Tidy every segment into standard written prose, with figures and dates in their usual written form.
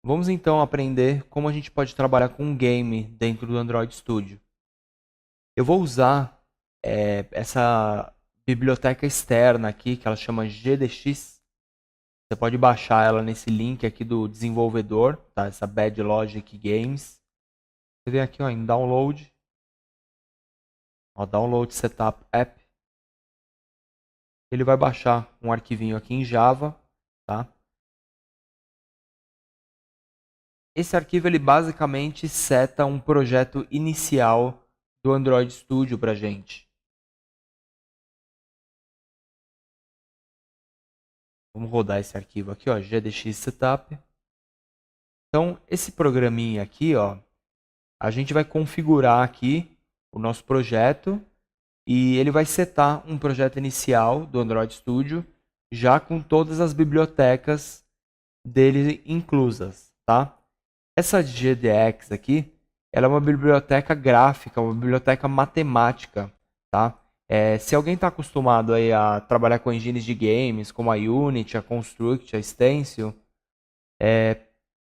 Vamos então aprender como a gente pode trabalhar com um game dentro do Android Studio. Eu vou usar essa biblioteca externa aqui, que ela chama GDX. Você pode baixar ela nesse link aqui do desenvolvedor, tá? Essa Bad Logic Games. Você vem aqui ó, em Download, ó, Download Setup App. Ele vai baixar um arquivinho aqui em Java, tá? Esse arquivo ele basicamente seta um projeto inicial do Android Studio para gente. Vamos rodar esse arquivo aqui, ó, GDX Setup. Então, esse programinha aqui, ó, a gente vai configurar aqui o nosso projeto e ele vai setar um projeto inicial do Android Studio já com todas as bibliotecas dele inclusas, tá? Essa GDX aqui, ela é uma biblioteca gráfica, uma biblioteca matemática, tá? Se alguém está acostumado aí a trabalhar com engines de games, como a Unity, a Construct, a Stencil,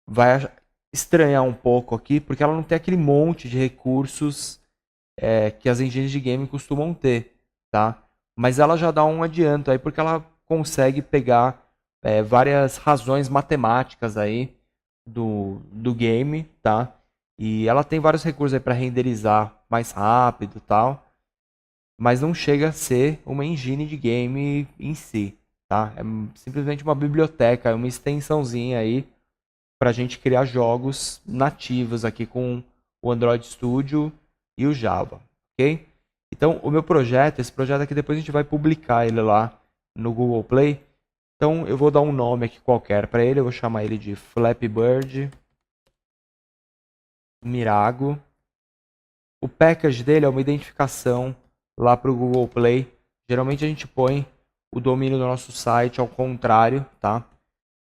vai estranhar um pouco aqui, porque ela não tem aquele monte de recursos que as engines de game costumam ter, tá? Mas ela já dá um adianto aí, porque ela consegue pegar várias razões matemáticas aí do game, tá? E ela tem vários recursos aí para renderizar mais rápido, tal, mas não chega a ser uma engine de game em si, tá? É simplesmente uma biblioteca, uma extensãozinha aí para a gente criar jogos nativos aqui com o Android Studio e o Java, ok? Então, o meu projeto, esse projeto aqui, depois a gente vai publicar ele lá no Google Play. Então, eu vou dar um nome aqui qualquer para ele, eu vou chamar ele de Flappy Bird Mirago. O package dele é uma identificação lá para o Google Play. Geralmente a gente põe o domínio do nosso site ao contrário, tá?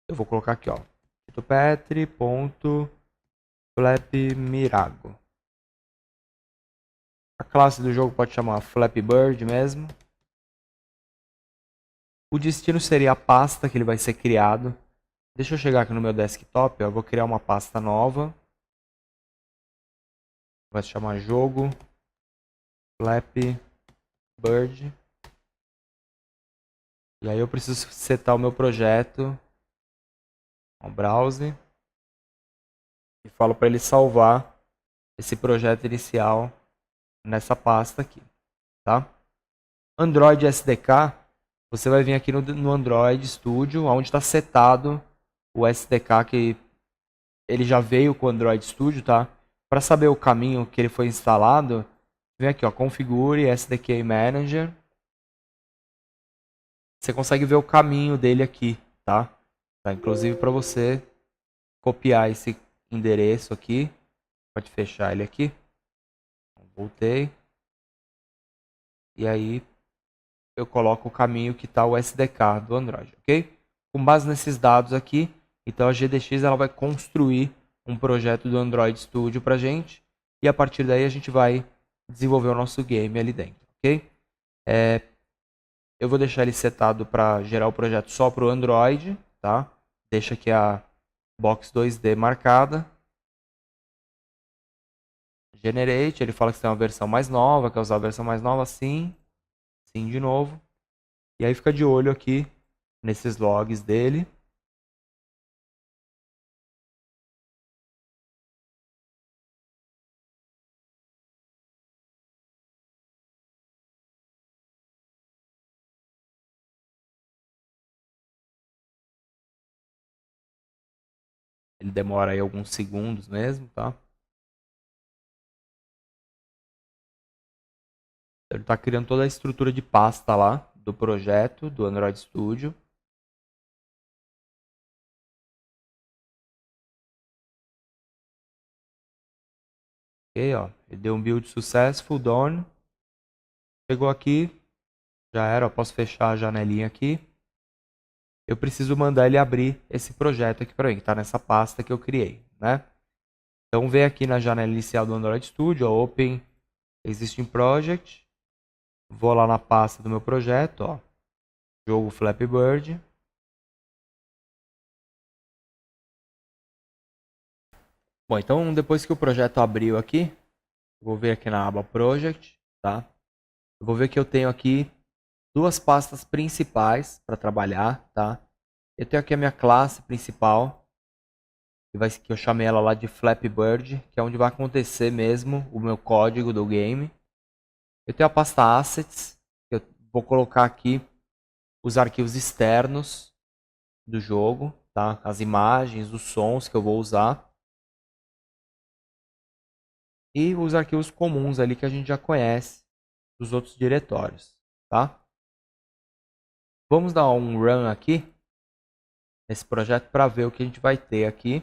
Eu vou colocar aqui, ó, petri.flappymirago. A classe do jogo pode chamar Flappy Bird mesmo. O destino seria a pasta que ele vai ser criado. Deixa eu chegar aqui no meu desktop, ó, eu vou criar uma pasta nova. Vai se chamar jogo Flappy Bird. E aí eu preciso setar o meu projeto, o browse, e falo para ele salvar esse projeto inicial nessa pasta aqui, tá? Android SDK, você vai vir aqui no Android Studio, onde está setado o SDK que ele já veio com o Android Studio, tá? Para saber o caminho que ele foi instalado, vem aqui, ó, configure SDK Manager. Você consegue ver o caminho dele aqui, tá? Inclusive para você copiar esse endereço aqui, pode fechar ele aqui. Voltei. E aí eu coloco o caminho que está o SDK do Android, ok? Com base nesses dados aqui, então a GDX ela vai construir um projeto do Android Studio para a gente e a partir daí a gente vai desenvolver o nosso game ali dentro, ok? Eu vou deixar ele setado para gerar o projeto só para o Android, tá? Deixa aqui a box 2D marcada. Generate, ele fala que tem uma versão mais nova, quer usar a versão mais nova, sim. Sim de novo. E aí fica de olho aqui nesses logs dele. Ele demora aí alguns segundos mesmo, tá? Ele está criando toda a estrutura de pasta lá do projeto, do Android Studio. Ok, ó. Ele deu um build successful, done. Chegou aqui, já era, ó, posso fechar a janelinha aqui. Eu preciso mandar ele abrir esse projeto aqui para mim, que está nessa pasta que eu criei, né? Então vem aqui na janela inicial do Android Studio, ó, Open Existing Project. Vou lá na pasta do meu projeto, ó, jogo Flappy Bird. Bom, então depois que o projeto abriu aqui, eu vou ver aqui na aba Project, tá? Eu vou ver que eu tenho aqui duas pastas principais para trabalhar, tá? Eu tenho aqui a minha classe principal, que eu chamei ela lá de Flappy Bird, que é onde vai acontecer mesmo o meu código do game. Eu tenho a pasta Assets, que eu vou colocar aqui os arquivos externos do jogo, tá? As imagens, os sons que eu vou usar. E os arquivos comuns ali que a gente já conhece dos outros diretórios, tá? Vamos dar um run aqui nesse projeto para ver o que a gente vai ter aqui.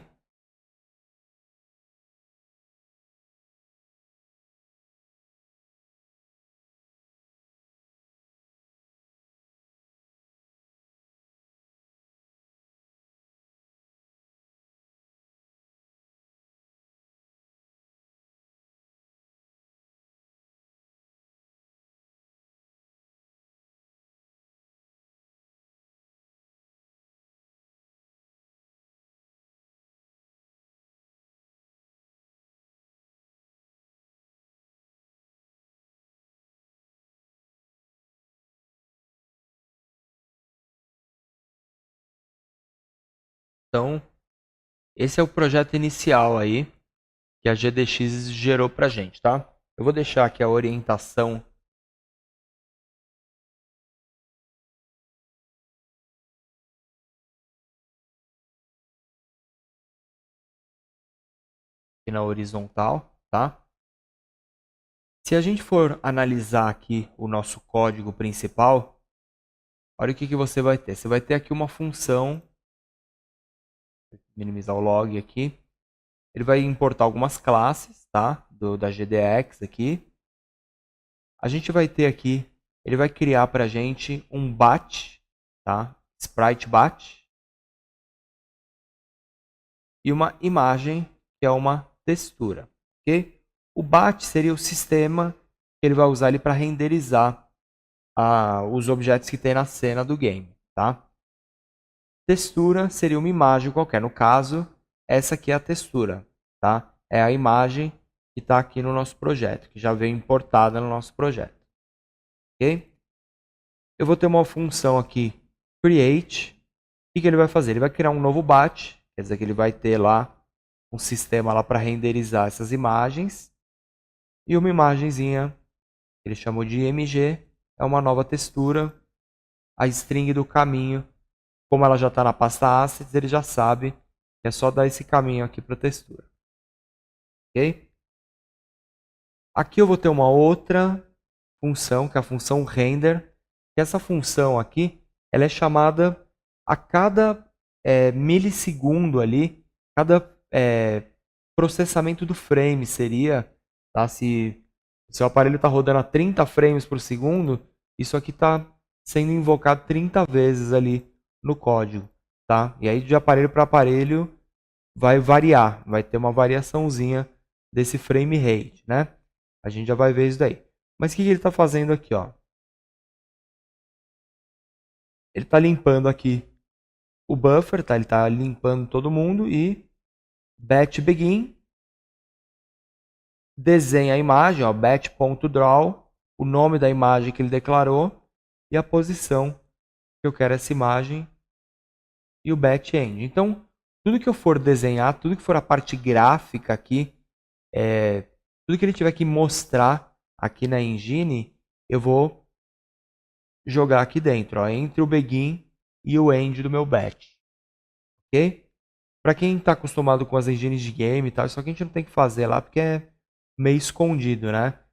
Então, esse é o projeto inicial aí que a GDX gerou para a gente, tá? Eu vou deixar aqui a orientação aqui na horizontal, tá? Se a gente for analisar aqui o nosso código principal, olha o que você vai ter. Você vai ter aqui uma função, vou minimizar o log aqui. Ele vai importar algumas classes, tá? Da GDX aqui. A gente vai ter aqui, ele vai criar para a gente um bat, tá? Sprite bat. E uma imagem, que é uma textura, ok? O bat seria o sistema que ele vai usar para renderizar os objetos que tem na cena do game, tá? Textura seria uma imagem qualquer. No caso, essa aqui é a textura, tá? É a imagem que está aqui no nosso projeto, que já veio importada no nosso projeto, ok? Eu vou ter uma função aqui, create. O que ele vai fazer? Ele vai criar um novo bat, quer dizer que ele vai ter lá um sistema lá para renderizar essas imagens. E uma imagenzinha, que ele chamou de img, é uma nova textura. A string do caminho, como ela já está na pasta assets, ele já sabe que é só dar esse caminho aqui para a textura. Ok? Aqui eu vou ter uma outra função, que é a função render. Que essa função aqui, ela é chamada a cada milissegundo ali, cada processamento do frame seria, tá? Se o seu aparelho está rodando a 30 frames por segundo, isso aqui está sendo invocado 30 vezes ali no código, tá? E aí de aparelho para aparelho vai variar, vai ter uma variaçãozinha desse frame rate, né? A gente já vai ver isso daí. Mas o que ele está fazendo aqui, ó? Ele está limpando aqui o buffer, tá? Ele está limpando todo mundo e batch begin desenha a imagem, ó, batch.draw, o nome da imagem que ele declarou e a posição que eu quero essa imagem e o batch end. Então, tudo que eu for desenhar, tudo que for a parte gráfica aqui, tudo que ele tiver que mostrar aqui na engine, eu vou jogar aqui dentro, ó, entre o begin e o end do meu batch. Ok? Para quem está acostumado com as engines de game e tal, isso aqui a gente não tem que fazer lá porque é meio escondido, né?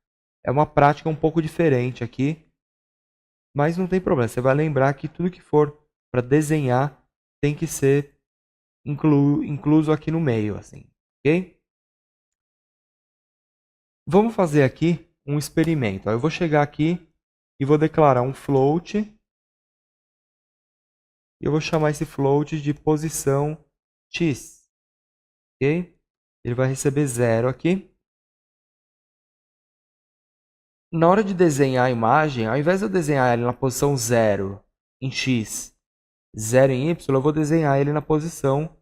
É uma prática um pouco diferente aqui, mas não tem problema. Você vai lembrar que tudo que for para desenhar tem que ser incluso aqui no meio, assim, ok? Vamos fazer aqui um experimento. Eu vou chegar aqui e vou declarar um float. E eu vou chamar esse float de posição x, ok? Ele vai receber 0 aqui. Na hora de desenhar a imagem, ao invés de eu desenhar ele na posição 0 em x, 0 em y, eu vou desenhar ele na posição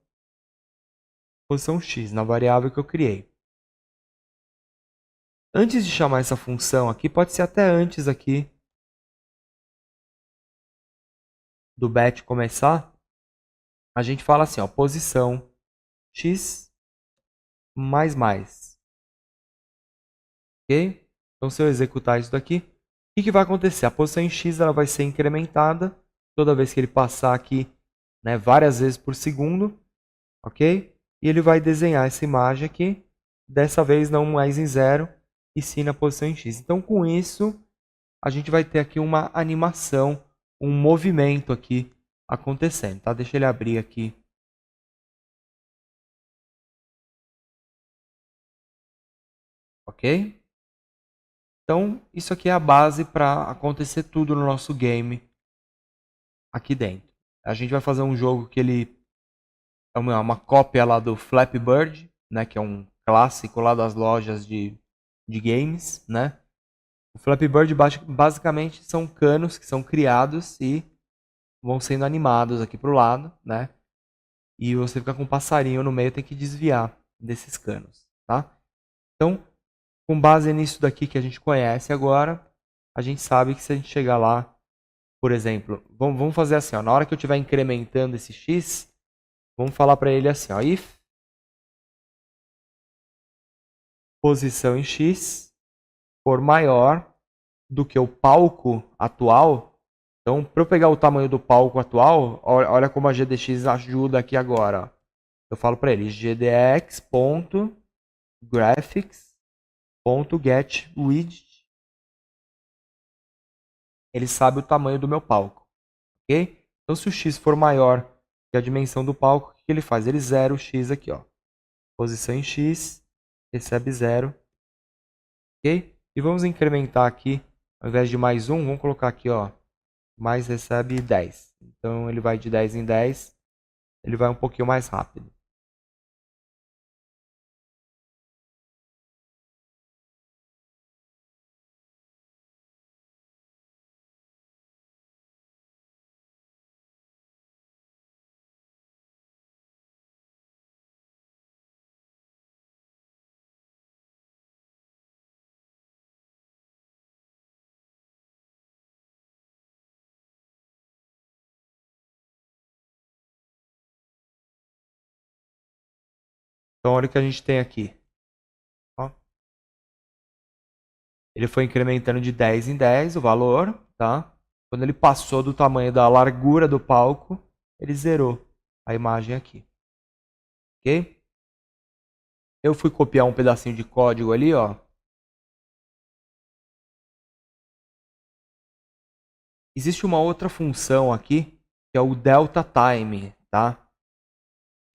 posição x na variável que eu criei. Antes de chamar essa função aqui, pode ser até antes aqui do batch começar, a gente fala assim, ó, posição x mais. Ok? Então, se eu executar isso daqui, o que vai acontecer? A posição em x ela vai ser incrementada toda vez que ele passar aqui, né, várias vezes por segundo, ok? E ele vai desenhar essa imagem aqui, dessa vez não mais em 0, e sim na posição em x. Então, com isso, a gente vai ter aqui uma animação, um movimento aqui acontecendo, tá? Deixa ele abrir aqui. Ok? Então, isso aqui é a base para acontecer tudo no nosso game aqui dentro. A gente vai fazer um jogo que ele é uma cópia lá do Flappy Bird, né, que é um clássico lá das lojas de games, né? O Flappy Bird basicamente são canos que são criados e vão sendo animados aqui para o lado, né? E você fica com um passarinho no meio, tem que desviar desses canos, tá? Então, com base nisso daqui que a gente conhece agora, a gente sabe que se a gente chegar lá, por exemplo, vamos fazer assim, ó, na hora que eu estiver incrementando esse x, vamos falar para ele assim, ó, if posição em x for maior do que o palco atual. Então, para eu pegar o tamanho do palco atual, olha como a GDX ajuda aqui agora. Ó. Eu falo para ele gdx.graphics.getWidget. Ele sabe o tamanho do meu palco. Ok? Então, se o x for maior que a dimensão do palco, o que ele faz? Ele zera o x aqui. Ó. Posição em x, recebe 0. Ok? E vamos incrementar aqui, ao invés de mais 1, vamos colocar aqui, ó, mais recebe 10. Então ele vai de 10 em 10, ele vai um pouquinho mais rápido. Então olha o que a gente tem aqui. Ó. Ele foi incrementando de 10 em 10 o valor, tá? Quando ele passou do tamanho da largura do palco, ele zerou a imagem aqui. Ok? Eu fui copiar um pedacinho de código ali, ó. Existe uma outra função aqui, que é o delta time, tá?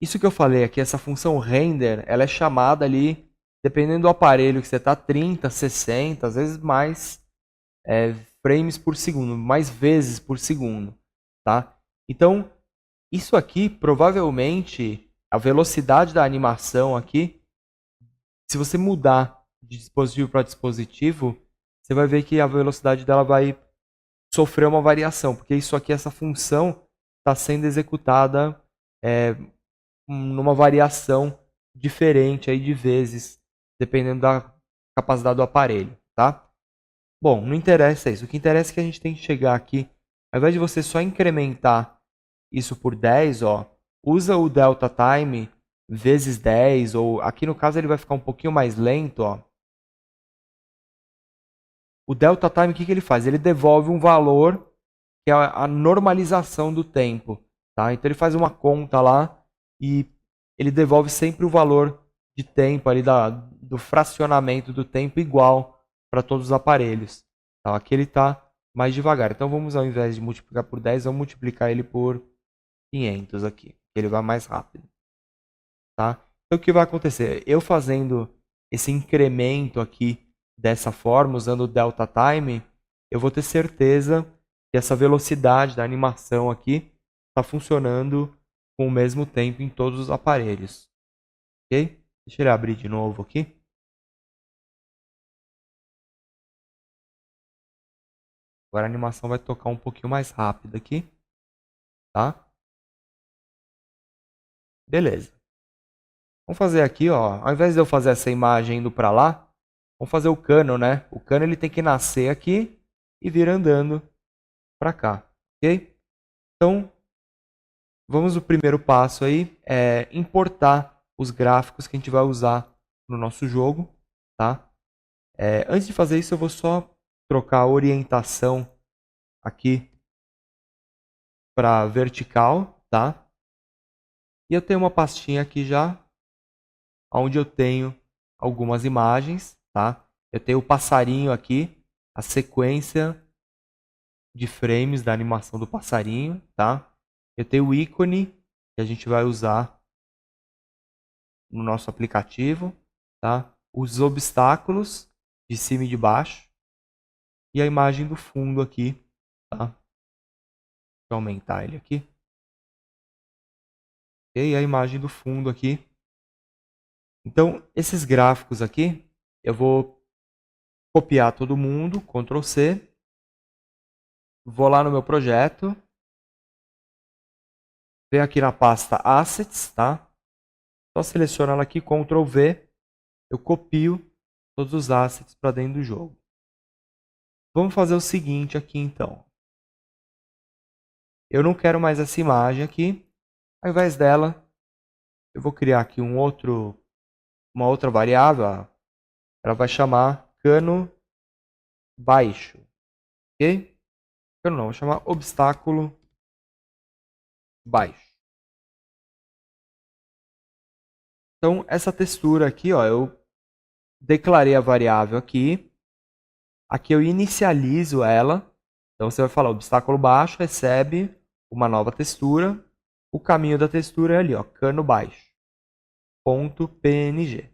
Isso que eu falei aqui, essa função render, ela é chamada ali, dependendo do aparelho que você está, 30, 60, às vezes mais frames por segundo, mais vezes por segundo, tá? Então, isso aqui, provavelmente, a velocidade da animação aqui, se você mudar de dispositivo para dispositivo, você vai ver que a velocidade dela vai sofrer uma variação, porque isso aqui, essa função, está sendo executada numa variação diferente aí de vezes, dependendo da capacidade do aparelho, tá? Bom, não interessa isso. O que interessa é que a gente tem que chegar aqui, ao invés de você só incrementar isso por 10, ó, usa o delta time vezes 10, ou aqui no caso ele vai ficar um pouquinho mais lento, ó. O delta time, o que ele faz? Ele devolve um valor que é a normalização do tempo, tá? Então ele faz uma conta lá e ele devolve sempre o valor de tempo ali do fracionamento do tempo igual para todos os aparelhos. Tá? Aqui ele está mais devagar. Então vamos, ao invés de multiplicar por 10, vamos multiplicar ele por 500 aqui. Ele vai mais rápido. Tá? Então o que vai acontecer? Eu fazendo esse incremento aqui dessa forma, usando o delta time, eu vou ter certeza que essa velocidade da animação aqui está funcionando com o mesmo tempo em todos os aparelhos. Ok? Deixa ele abrir de novo aqui. Agora a animação vai tocar um pouquinho mais rápido aqui. Tá? Beleza. Vamos fazer aqui, ó, ao invés de eu fazer essa imagem indo para lá, vamos fazer o cano, né? O cano ele tem que nascer aqui e vir andando para cá, ok? Então, vamos no primeiro passo aí, é importar os gráficos que a gente vai usar no nosso jogo, tá? Antes de fazer isso, eu vou só trocar a orientação aqui para vertical, tá? E eu tenho uma pastinha aqui já, onde eu tenho algumas imagens, tá? Eu tenho o passarinho aqui, a sequência de frames da animação do passarinho, tá? Eu tenho o ícone que a gente vai usar no nosso aplicativo, tá? Os obstáculos de cima e de baixo e a imagem do fundo aqui, tá? Deixa eu aumentar ele aqui. E a imagem do fundo aqui. Então, esses gráficos aqui, eu vou copiar todo mundo, Ctrl C. Vou lá no meu projeto. Venho aqui na pasta Assets, tá? Só seleciono ela aqui, Ctrl V. Eu copio todos os assets para dentro do jogo. Vamos fazer o seguinte aqui, então. Eu não quero mais essa imagem aqui. Ao invés dela, eu vou criar aqui uma outra variável. Ela vai chamar cano baixo. Ok? Cano não, vou chamar obstáculo baixo. Então, essa textura aqui, ó, eu declarei a variável aqui. Aqui eu inicializo ela. Então, você vai falar obstáculo baixo recebe uma nova textura. O caminho da textura é ali, ó, cano baixo. .png.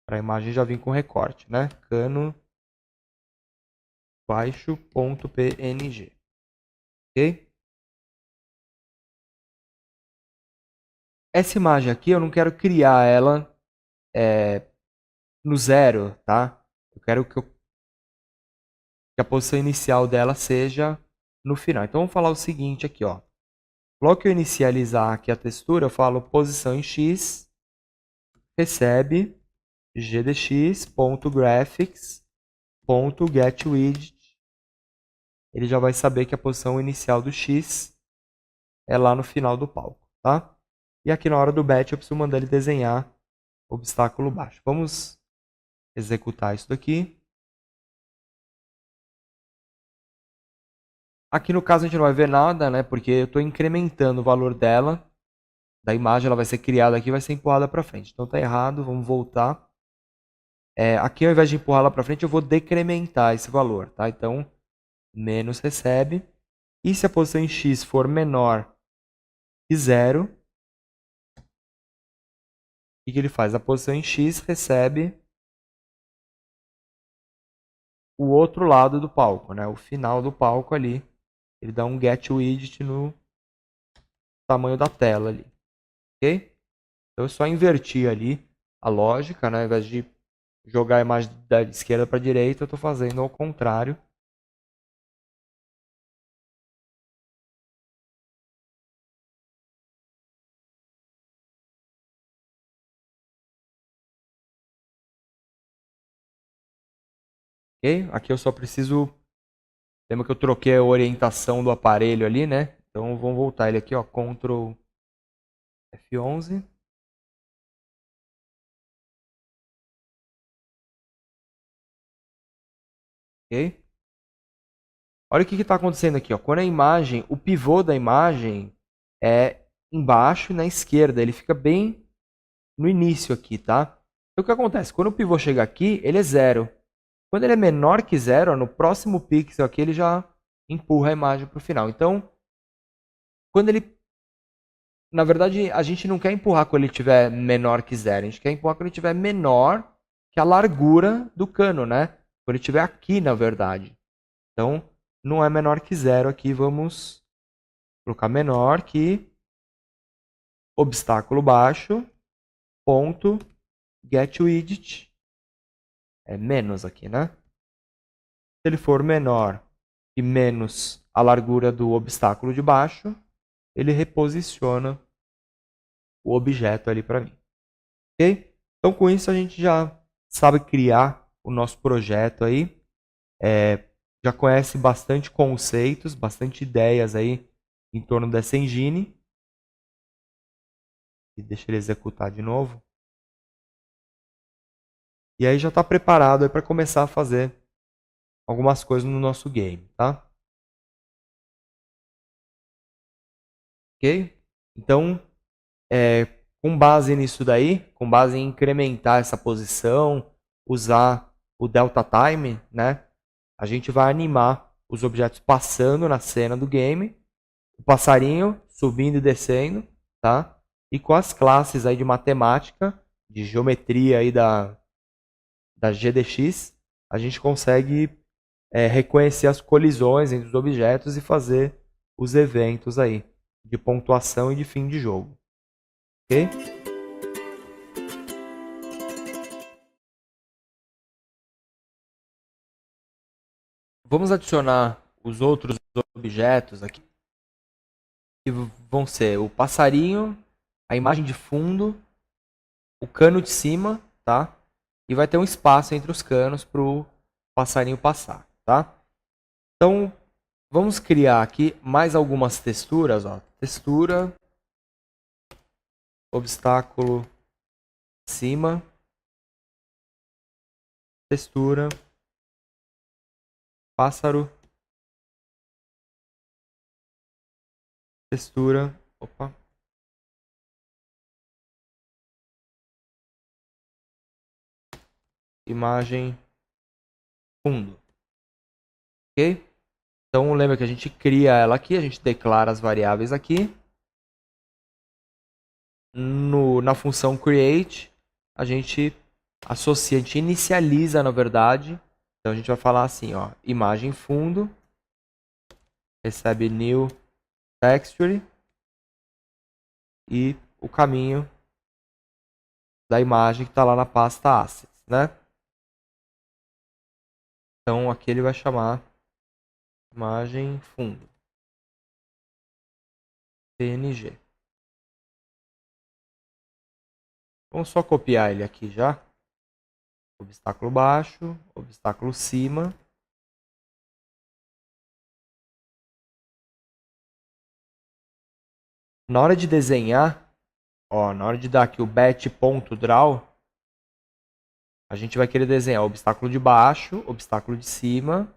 Para a imagem já vir com recorte, né? Cano baixo.png. Ok? Essa imagem aqui eu não quero criar ela no zero, tá? Eu quero que a posição inicial dela seja no final. Então vamos falar o seguinte aqui, ó. Logo que eu inicializar aqui a textura, eu falo posição em x recebe gdx.graphics.getWidget. Ele já vai saber que a posição inicial do x é lá no final do palco, tá? E aqui na hora do batch eu preciso mandar ele desenhar obstáculo baixo. Vamos executar isso daqui. Aqui no caso a gente não vai ver nada, né? Porque eu estou incrementando o valor dela. Da imagem ela vai ser criada aqui e vai ser empurrada para frente. Então tá errado, vamos voltar. Aqui ao invés de empurrá-la para frente eu vou decrementar esse valor, tá? Então menos recebe. E se a posição em x for menor que zero, o que ele faz? A posição em x recebe o outro lado do palco, né? O final do palco ali. Ele dá um getWidget no tamanho da tela ali. Ok? Então eu só inverti ali a lógica, né? Ao invés de jogar a imagem da esquerda para a direita, eu estou fazendo ao contrário. Ok? Aqui eu só preciso... Lembra que eu troquei a orientação do aparelho ali, né? Então vamos voltar ele aqui, ó. Ctrl F11. Ok? Olha o que está acontecendo aqui, ó. Quando a imagem, o pivô da imagem é embaixo e na esquerda. Ele fica bem no início aqui, tá? Então o que acontece? Quando o pivô chega aqui, ele é zero. Quando ele é menor que zero, ó, no próximo pixel aqui ele já empurra a imagem para o final. Então, quando ele... Na verdade, a gente não quer empurrar quando ele estiver menor que zero. A gente quer empurrar quando ele estiver menor que a largura do cano, né? Quando ele estiver aqui, na verdade. Então, não é menor que zero aqui. Vamos colocar menor que obstáculo baixo, ponto, getWidget. É menos aqui, né? Se ele for menor que menos a largura do obstáculo de baixo, ele reposiciona o objeto ali para mim. Ok? Então, com isso, a gente já sabe criar o nosso projeto aí. Já conhece bastante conceitos, bastante ideias aí em torno dessa engine. E deixa ele executar de novo. E aí já está preparado para começar a fazer algumas coisas no nosso game, tá? Ok? Então, com base nisso daí, com base em incrementar essa posição, usar o delta time, né? A gente vai animar os objetos passando na cena do game, o passarinho subindo e descendo, tá? E com as classes aí de matemática, de geometria aí da GDX, a gente consegue reconhecer as colisões entre os objetos e fazer os eventos aí de pontuação e de fim de jogo. Ok? Vamos adicionar os outros objetos aqui, que vão ser o passarinho, a imagem de fundo, o cano de cima, tá? E vai ter um espaço entre os canos para o passarinho passar, tá? Então, vamos criar aqui mais algumas texturas, ó. Textura, obstáculo, cima, textura, pássaro, textura, opa, imagem, fundo, ok? Então lembra que a gente cria ela aqui, a gente declara as variáveis aqui. Na função create, a gente associa, a gente inicializa, na verdade. Então a gente vai falar assim, ó, imagem fundo, recebe new texture e o caminho da imagem que está lá na pasta assets, né? Então aqui ele vai chamar imagem fundo, PNG. Vamos só copiar ele aqui já. Obstáculo baixo, obstáculo cima. Na hora de desenhar, ó, na hora de dar aqui o bat.draw, a gente vai querer desenhar o obstáculo de baixo, obstáculo de cima.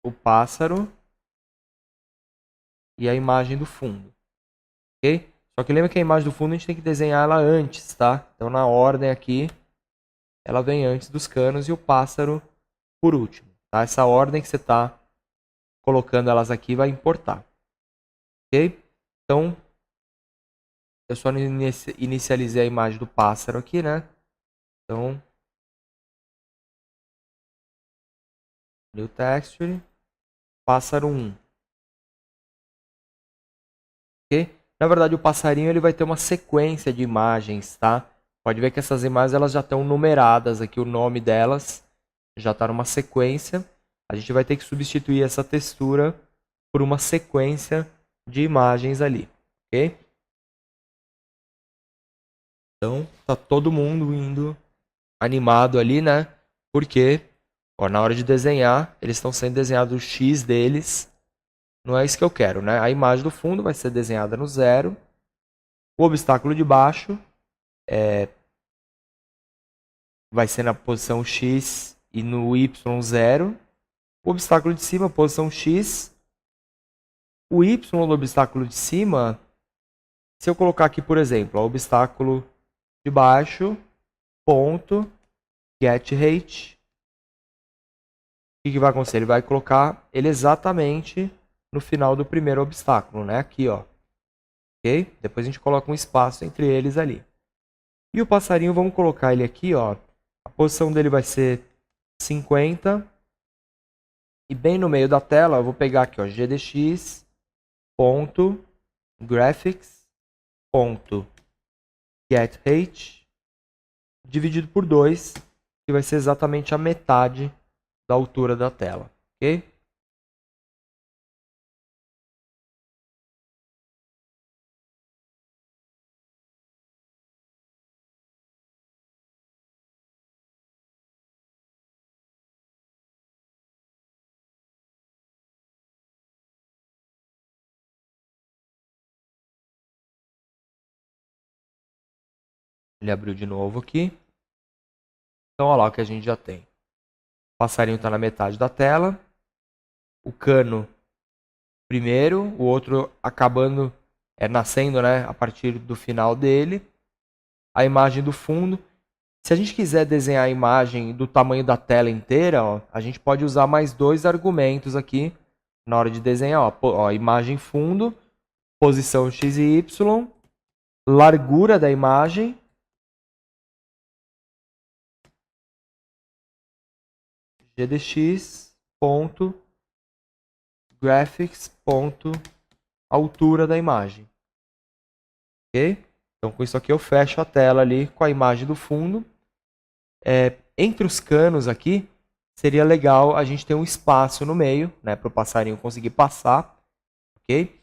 O pássaro e a imagem do fundo, ok? Só que lembra que a imagem do fundo a gente tem que desenhar ela antes, tá? Então na ordem aqui, ela vem antes dos canos e o pássaro por último, tá? Essa ordem que você está colocando elas aqui vai importar, ok? Então, eu só inicializei a imagem do pássaro aqui, né? Então, new texture, pássaro 1. Ok? Na verdade, o passarinho ele vai ter uma sequência de imagens, tá? Pode ver que essas imagens elas já estão numeradas aqui, o nome delas já está numa sequência. A gente vai ter que substituir essa textura por uma sequência de imagens ali, ok? Então, tá todo mundo indo animado ali, né? Porque ó, na hora de desenhar, eles estão sendo desenhados o X deles. Não é isso que eu quero, né? A imagem do fundo vai ser desenhada no 0. O obstáculo de baixo vai ser na posição X e no Y 0. O obstáculo de cima, posição X. O Y do obstáculo de cima, se eu colocar aqui, por exemplo, o obstáculo de baixo, ponto, get height, o que vai acontecer? Ele vai colocar ele exatamente no final do primeiro obstáculo, né? Aqui, ó. Ok? Depois a gente coloca um espaço entre eles ali. E o passarinho, vamos colocar ele aqui, ó. A posição dele vai ser 50. E bem no meio da tela, eu vou pegar aqui, ó, gdx.graphics.getHeight dividido por 2, que vai ser exatamente a metade da altura da tela, ok? Ele abriu de novo aqui. Então, olha lá o que a gente já tem. O passarinho está na metade da tela. O cano primeiro, o outro acabando, nascendo, né, a partir do final dele. A imagem do fundo. Se a gente quiser desenhar a imagem do tamanho da tela inteira, ó, a gente pode usar mais dois argumentos aqui na hora de desenhar. Ó, imagem fundo, posição x e y, largura da imagem, gdx.graphics.altura da imagem. Ok? Então, com isso aqui eu fecho a tela ali com a imagem do fundo. Entre os canos aqui, seria legal a gente ter um espaço no meio, né, para o passarinho conseguir passar. Ok?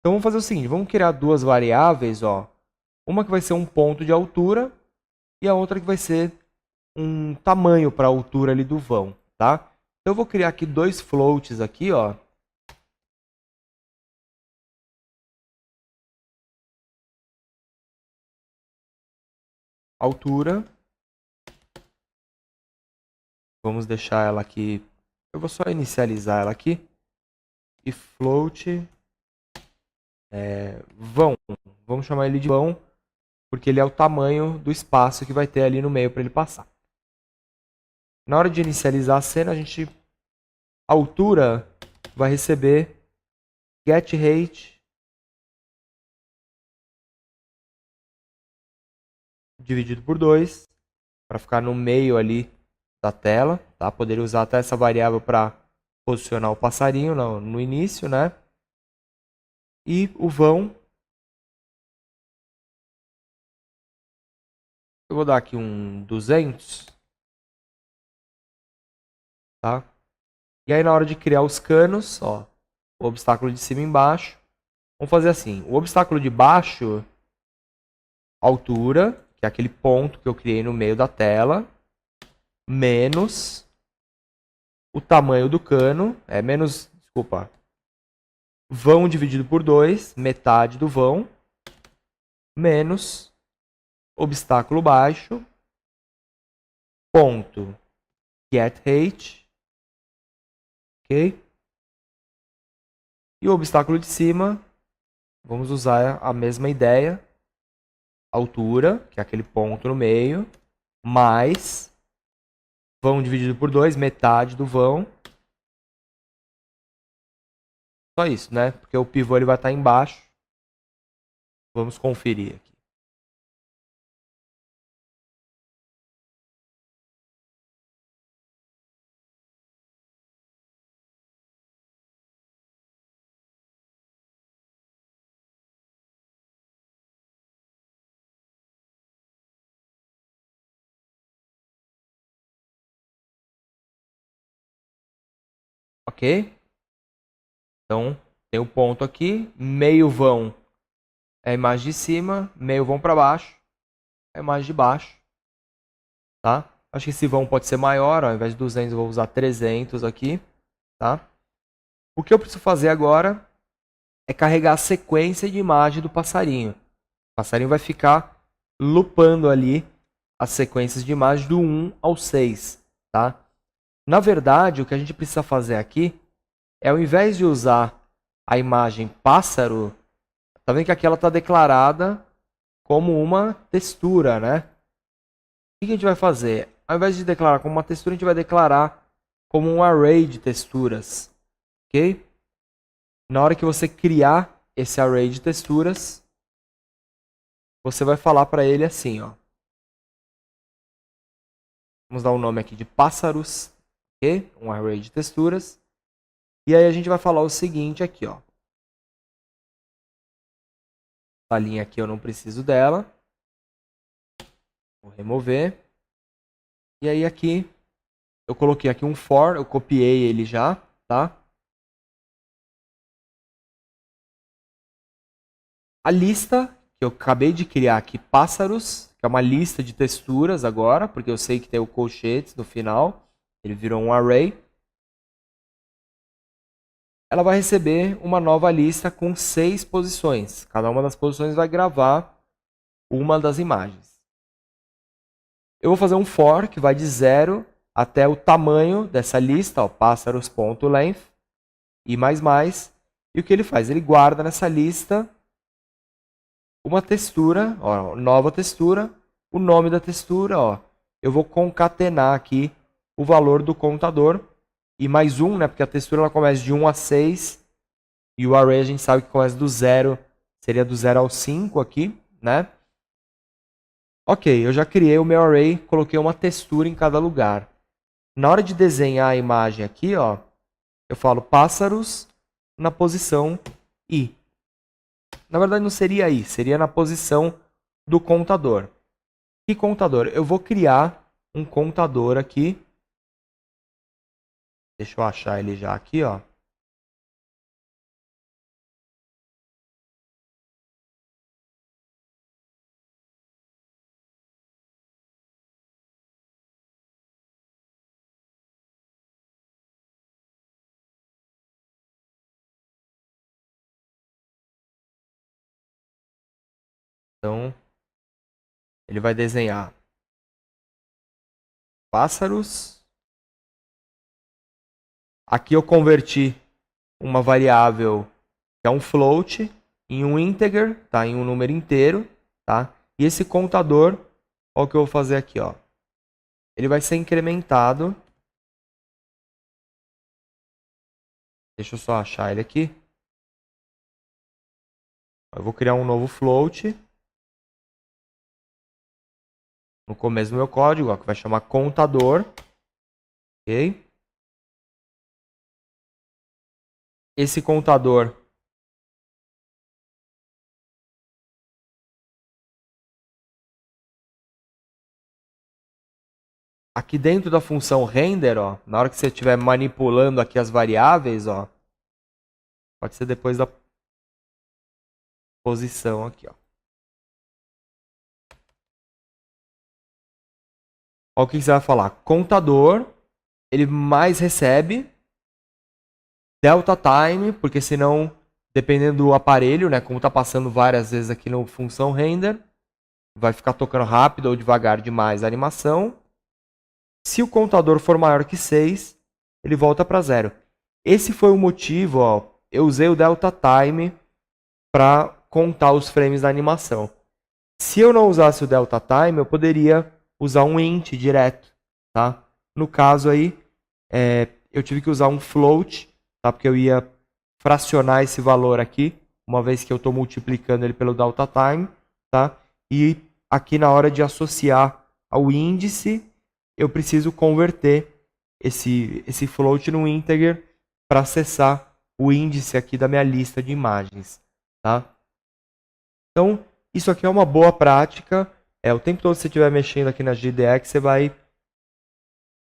Então, vamos fazer o seguinte, vamos criar duas variáveis. Ó. Uma que vai ser um ponto de altura e a outra que vai ser um tamanho para a altura ali do vão. Tá? Então, eu vou criar aqui dois floats aqui, ó. Altura. Vamos deixar ela aqui. Eu vou só inicializar ela aqui. E float vão. Vamos chamar ele de vão, porque ele é o tamanho do espaço que vai ter ali no meio para ele passar. Na hora de inicializar a cena, a altura vai receber getHeight dividido por 2, para ficar no meio ali da tela, tá? Poderia usar até essa variável para posicionar o passarinho no início, né? E o vão, eu vou dar aqui um 200, tá? E aí na hora de criar os canos, ó, o obstáculo de cima e embaixo, vamos fazer assim, o obstáculo de baixo, altura, que é aquele ponto que eu criei no meio da tela, menos o tamanho do cano, vão dividido por 2, metade do vão, menos obstáculo baixo, ponto getHeight, ok? E o obstáculo de cima, vamos usar a mesma ideia, altura, que é aquele ponto no meio, mais vão dividido por 2, metade do vão. Só isso, né? Porque o pivô ele vai estar embaixo. Vamos conferir aqui. Ok? Então, tem o ponto aqui, meio vão é a imagem de cima, meio vão para baixo, é a imagem de baixo. Tá? Acho que esse vão pode ser maior, ó, ao invés de 200 eu vou usar 300 aqui. Tá? O que eu preciso fazer agora é carregar a sequência de imagem do passarinho. O passarinho vai ficar loopando ali as sequências de imagem do 1 ao 6. Tá? Na verdade, o que a gente precisa fazer aqui é, ao invés de usar a imagem pássaro, tá vendo que aqui ela está declarada como uma textura, né? O que a gente vai fazer? Ao invés de declarar como uma textura, a gente vai declarar como um array de texturas. Ok? Na hora que você criar esse array de texturas, você vai falar para ele assim, ó. Vamos dar o nome aqui de pássaros, ok? Um array de texturas. E aí a gente vai falar o seguinte aqui, ó. Essa linha aqui eu não preciso dela. Vou remover. E aí aqui, eu coloquei aqui um for, eu copiei ele já, tá? A lista que eu acabei de criar aqui, pássaros, que é uma lista de texturas agora, porque eu sei que tem o colchetes no final. Ele virou um array. Ela vai receber uma nova lista com 6 posições. Cada uma das posições vai gravar uma das imagens. Eu vou fazer um for que vai de 0 até o tamanho dessa lista, ó, pássaros.length, e mais. E o que ele faz? Ele guarda nessa lista uma textura, ó, nova textura, o nome da textura, ó. Eu vou concatenar aqui o valor do contador e mais um, né? Porque a textura ela começa de 1 a 6 e o array a gente sabe que começa do 0, seria do 0 ao 5 aqui, né? Ok, eu já criei o meu array, coloquei uma textura em cada lugar. Na hora de desenhar a imagem aqui, ó, eu falo pássaros na posição I. Na verdade não seria I, seria na posição do contador. Que contador? Eu vou criar um contador aqui. Deixa eu achar ele já aqui, ó. Então, ele vai desenhar pássaros. Aqui eu converti uma variável que é um float em um integer, tá? Em um número inteiro, tá? E esse contador, olha o que eu vou fazer aqui, ó. Ele vai ser incrementado. Deixa eu só achar ele aqui. Eu vou criar um novo float no começo do meu código, ó, que vai chamar contador. Ok? Esse contador aqui dentro da função render, ó, na hora que você estiver manipulando aqui as variáveis, ó, pode ser depois da posição aqui, ó. Ó, o que você vai falar? Contador, ele mais recebe delta time, porque senão, dependendo do aparelho, né, como está passando várias vezes aqui no função render, vai ficar tocando rápido ou devagar demais a animação. Se o contador for maior que 6, ele volta para 0. Esse foi o motivo, ó, eu usei o delta time para contar os frames da animação. Se eu não usasse o delta time, eu poderia usar um int direto, tá? No caso aí, eu tive que usar um float, tá? Porque eu ia fracionar esse valor aqui, uma vez que eu estou multiplicando ele pelo delta time, tá? E aqui na hora de associar ao índice, eu preciso converter esse float num integer para acessar o índice aqui da minha lista de imagens, tá? Então, isso aqui é uma boa prática. O tempo todo que você estiver mexendo aqui na JDX, você vai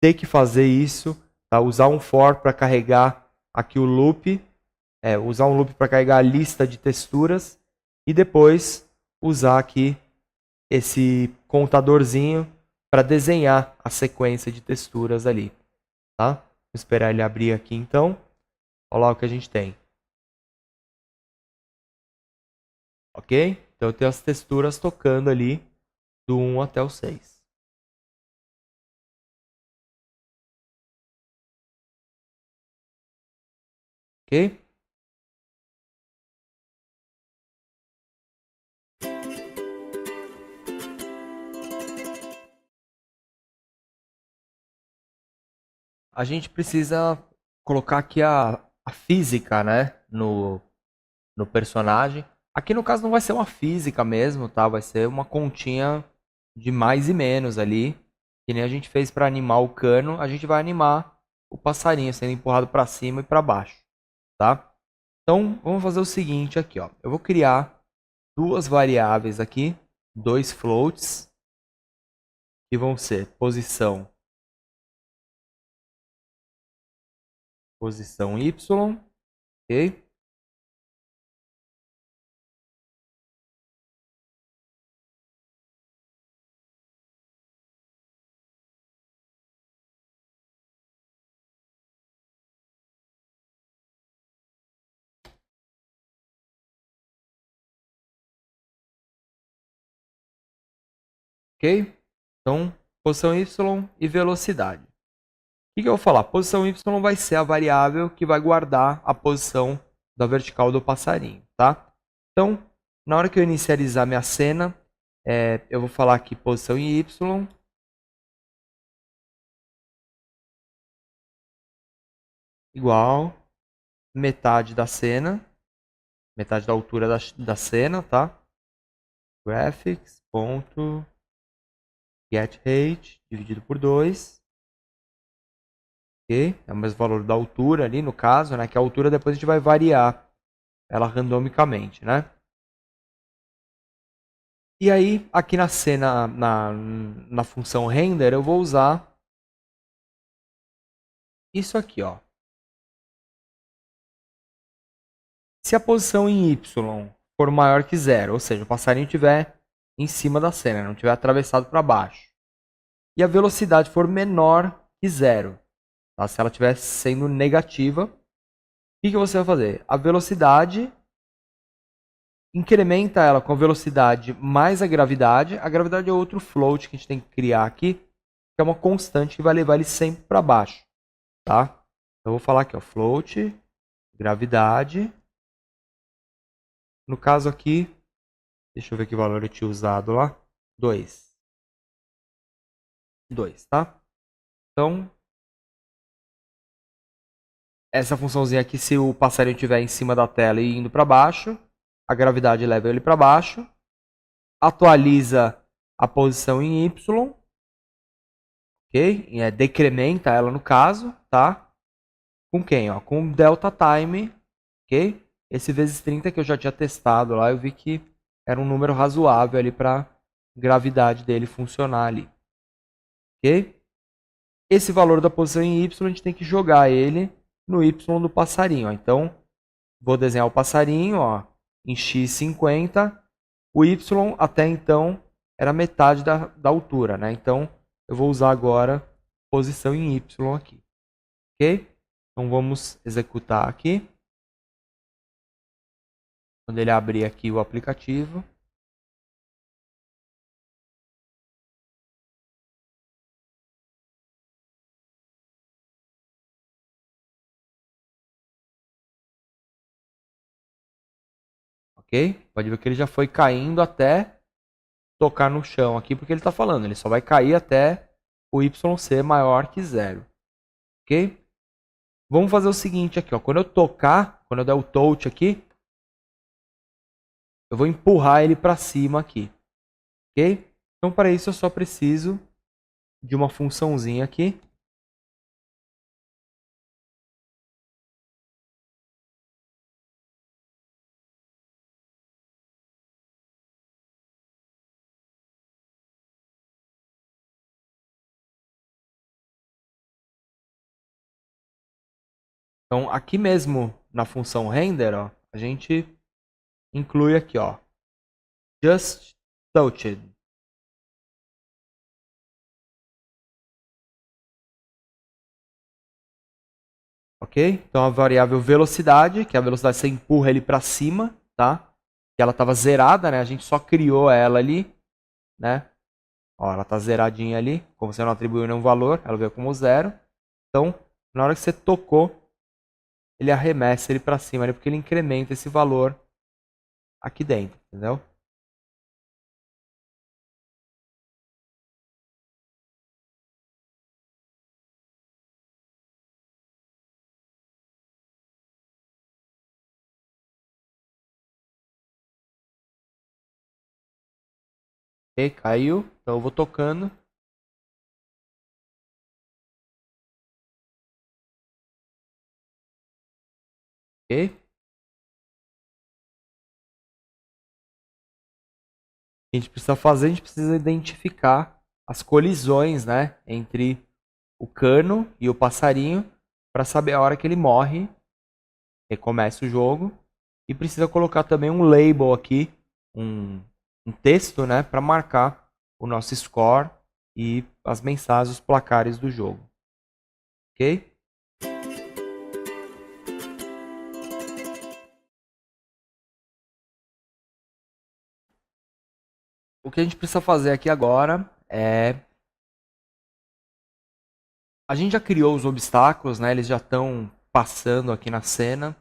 ter que fazer isso, tá? Usar um for para carregar aqui o loop, usar um loop para carregar a lista de texturas e depois usar aqui esse contadorzinho para desenhar a sequência de texturas ali, tá? Vou esperar ele abrir aqui então. Olha lá o que a gente tem. Ok? Então eu tenho as texturas tocando ali do 1 até o 6. Ok? A gente precisa colocar aqui a física, né? No personagem. Aqui no caso não vai ser uma física mesmo, tá? Vai ser uma continha de mais e menos ali. Que nem a gente fez para animar o cano, a gente vai animar o passarinho sendo empurrado para cima e para baixo, tá? Então vamos fazer o seguinte aqui, ó. Eu vou criar duas variáveis aqui, dois floats, que vão ser posição y, ok? Ok? Então posição Y e velocidade. O que eu vou falar? Posição Y vai ser a variável que vai guardar a posição da vertical do passarinho, tá? Então, na hora que eu inicializar minha cena, eu vou falar aqui posição em Y. Igual metade da cena, metade da altura da cena, tá? Graphics.getHeight dividido por 2. Ok? É o mesmo valor da altura ali, no caso, né? Que a altura depois a gente vai variar ela randomicamente, né? E aí, aqui na cena, na função render, eu vou usar isso aqui, ó. Se a posição em Y for maior que 0, ou seja, o passarinho estiver em cima da cena, não estiver atravessado para baixo, e a velocidade for menor que 0, tá? Se ela estiver sendo negativa, o que você vai fazer? A velocidade incrementa ela com a velocidade mais a gravidade. A gravidade é outro float que a gente tem que criar aqui, que é uma constante que vai levar ele sempre para baixo, tá? Então, eu vou falar aqui, ó, float, gravidade. No caso aqui, deixa eu ver que valor eu tinha usado lá. 2. 2, tá? Então, essa funçãozinha aqui, se o passarinho estiver em cima da tela e indo para baixo, a gravidade leva ele para baixo. Atualiza a posição em Y. Ok? Decrementa ela no caso, tá? Com quem? Ó? Com delta time, ok? Esse vezes 30 que eu já tinha testado lá, eu vi que era um número razoável ali para gravidade dele funcionar ali. Ok? Esse valor da posição em Y, a gente tem que jogar ele no Y do passarinho. Ó. Então, vou desenhar o passarinho ó, em x50. O Y até então era metade da altura, né? Então, eu vou usar agora posição em Y aqui. Ok? Então, vamos executar aqui. Quando ele abrir aqui o aplicativo. Ok? Pode ver que ele já foi caindo até tocar no chão aqui, porque ele está falando. Ele só vai cair até o Y ser maior que 0. Ok? Vamos fazer o seguinte aqui. Ó. Quando eu tocar, quando eu der o touch aqui, eu vou empurrar ele para cima aqui. Ok? Então, para isso, eu só preciso de uma funçãozinha aqui. Então, aqui mesmo na função render, ó, a gente inclui aqui, ó, just touched. Ok? Então, a variável velocidade, que é a velocidade você empurra ele para cima, tá? Que ela estava zerada, né? A gente só criou ela ali, né? Ó, ela está zeradinha ali. Como você não atribuiu nenhum valor, ela veio como 0. Então, na hora que você tocou, ele arremessa ele para cima, né? Porque ele incrementa esse valor aqui dentro, entendeu? Ok? Caiu. Então, eu vou tocando. Ok? A gente precisa fazer, a gente precisa identificar as colisões, né, entre o cano e o passarinho para saber a hora que ele morre, recomeça o jogo e precisa colocar também um label aqui, um texto, né, para marcar o nosso score e as mensagens, os placares do jogo, ok? O que a gente precisa fazer aqui agora é A gente já criou os obstáculos, né? Eles já estão passando aqui na cena.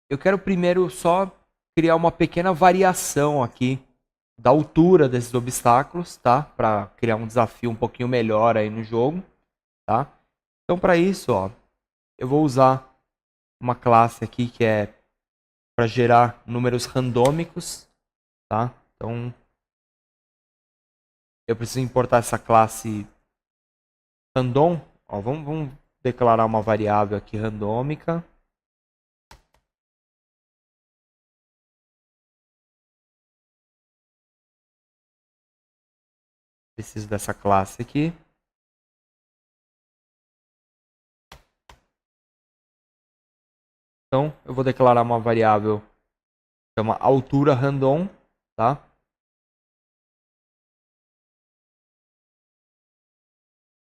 Eu quero primeiro só criar uma pequena variação aqui da altura desses obstáculos, tá? Para criar um desafio um pouquinho melhor aí no jogo, tá? Então para isso, ó, eu vou usar uma classe aqui que é para gerar números randômicos, tá? Então eu preciso importar essa classe random. Ó, vamos declarar uma variável aqui randômica. Preciso dessa classe aqui. Então, eu vou declarar uma variável que chama altura random, tá?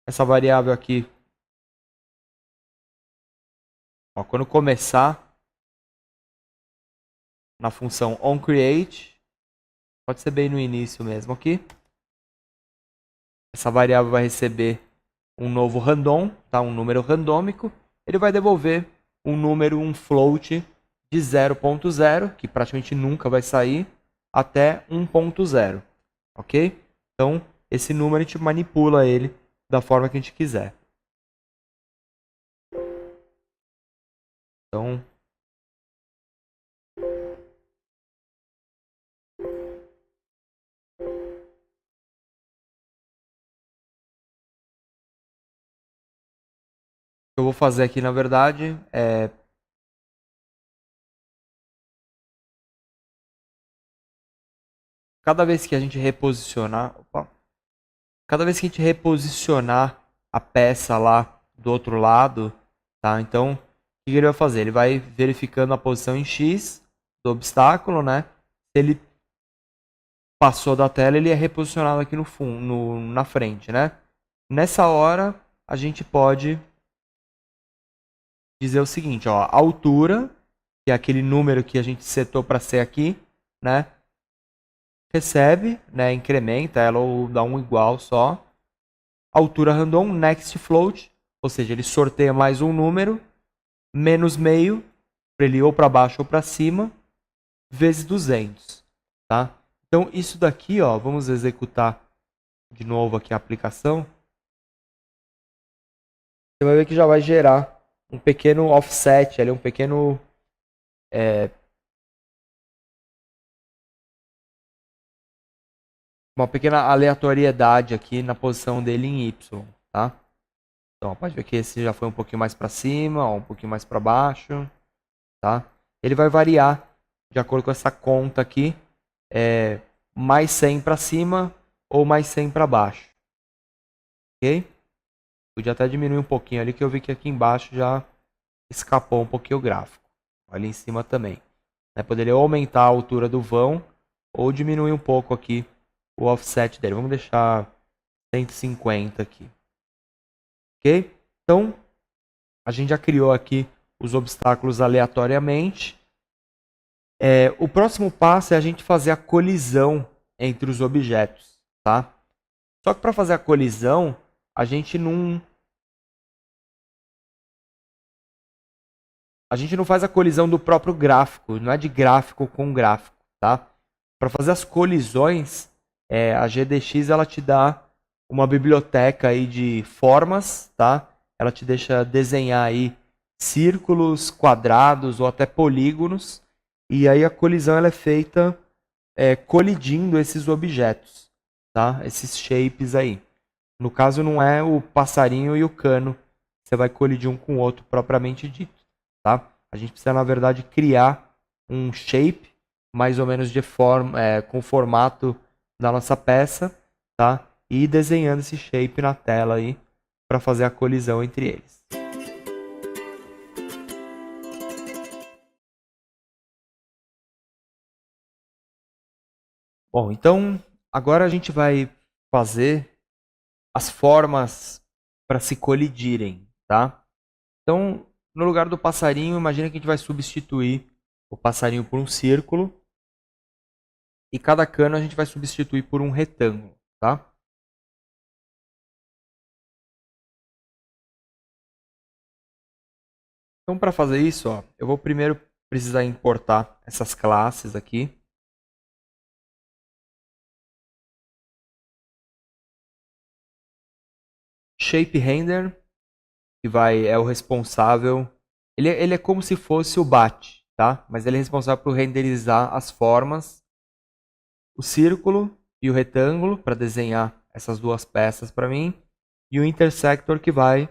Essa variável aqui, ó, quando começar na função onCreate, pode ser bem no início mesmo aqui. Essa variável vai receber um novo random, tá? Um número randômico. Ele vai devolver um número, um float de 0.0, que praticamente nunca vai sair, até 1.0, ok? Então, esse número a gente manipula ele da forma que a gente quiser. Então, o que eu vou fazer aqui, na verdade, é cada vez que a gente reposicionar, cada vez que a gente reposicionar a peça lá do outro lado, tá? Então, o que ele vai fazer? Ele vai verificando a posição em X do obstáculo, né? Se ele passou da tela, ele é reposicionado aqui no fundo, na frente, né? Nessa hora, a gente pode dizer o seguinte, ó, a altura, que é aquele número que a gente setou para ser aqui, né? Recebe, né? Incrementa ela ou dá um igual só. Altura random, next float, ou seja, ele sorteia mais um número, menos meio, para ele ou para baixo ou para cima, vezes 200, tá? Então, isso daqui, ó, vamos executar de novo aqui a aplicação. Você vai ver que já vai gerar um pequeno offset, ali, um pequeno... uma pequena aleatoriedade aqui na posição dele em Y, tá? Então, pode ver que esse já foi um pouquinho mais para cima, ó, um pouquinho mais para baixo, tá? Ele vai variar de acordo com essa conta aqui, mais 100 para cima ou mais 100 para baixo, ok? Podia até diminuir um pouquinho ali, que eu vi que aqui embaixo já escapou um pouquinho o gráfico. Ali em cima também. Né? Poderia aumentar a altura do vão ou diminuir um pouco aqui o offset dele. Vamos deixar 150 aqui. Ok? Então, a gente já criou aqui os obstáculos aleatoriamente. O próximo passo é a gente fazer a colisão entre os objetos. Tá? Só que para fazer a colisão, a gente não faz a colisão do próprio gráfico, não é de gráfico com gráfico, tá? Para fazer as colisões, a GDX ela te dá uma biblioteca aí de formas, tá? Ela te deixa desenhar aí círculos, quadrados ou até polígonos, e aí a colisão ela é feita colidindo esses objetos, tá? Esses shapes aí. No caso não é o passarinho e o cano, você vai colidir um com o outro propriamente dito. Tá? A gente precisa, na verdade, criar um shape mais ou menos com o formato da nossa peça, tá? E ir desenhando esse shape na tela aí para fazer a colisão entre eles. Bom, então agora a gente vai fazer as formas para se colidirem, tá? Então, no lugar do passarinho, imagina que a gente vai substituir o passarinho por um círculo e cada cano a gente vai substituir por um retângulo, tá? Então, para fazer isso, ó, eu vou primeiro precisar importar essas classes aqui. Shape Render, que é o responsável. Ele é como se fosse o BAT, tá? Mas ele é responsável por renderizar as formas, o círculo e o retângulo, para desenhar essas duas peças para mim, e o intersector, que vai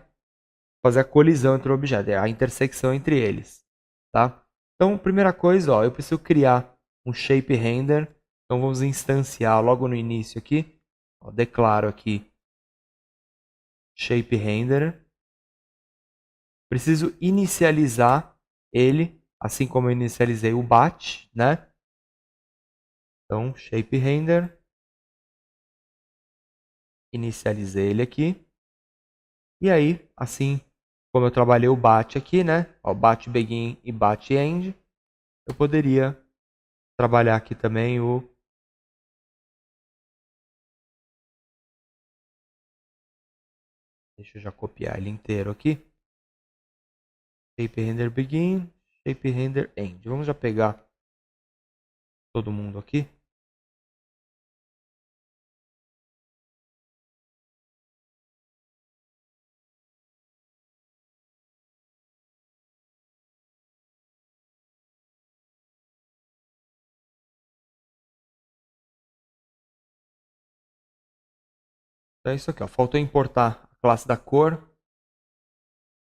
fazer a colisão entre o objeto, a intersecção entre eles, tá? Então, primeira coisa, ó, eu preciso criar um shape render. Então, vamos instanciar logo no início aqui. Ó, declaro aqui shape render. Preciso inicializar ele, assim como eu inicializei o BAT, né? Então, shape render. Inicializei ele aqui. E aí, assim como eu trabalhei o BAT aqui, né? Ó, BAT begin e BAT end, eu poderia trabalhar aqui também o... Deixa eu já copiar ele inteiro aqui. Shape render begin, shape render end. Vamos já pegar todo mundo aqui. Então é isso aqui, ó. Faltou importar a classe da cor.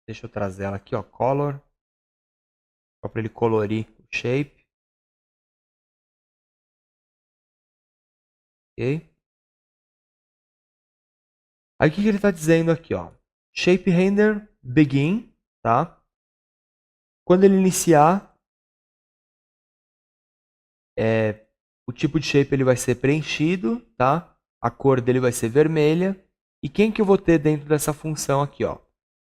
Deixa eu trazer ela aqui, ó, color, só para ele colorir o shape. Ok? Aí o que ele está dizendo aqui, ó? Shape render begin, tá? Quando ele iniciar, o tipo de shape ele vai ser preenchido, tá? A cor dele vai ser vermelha. E quem que eu vou ter dentro dessa função aqui, ó?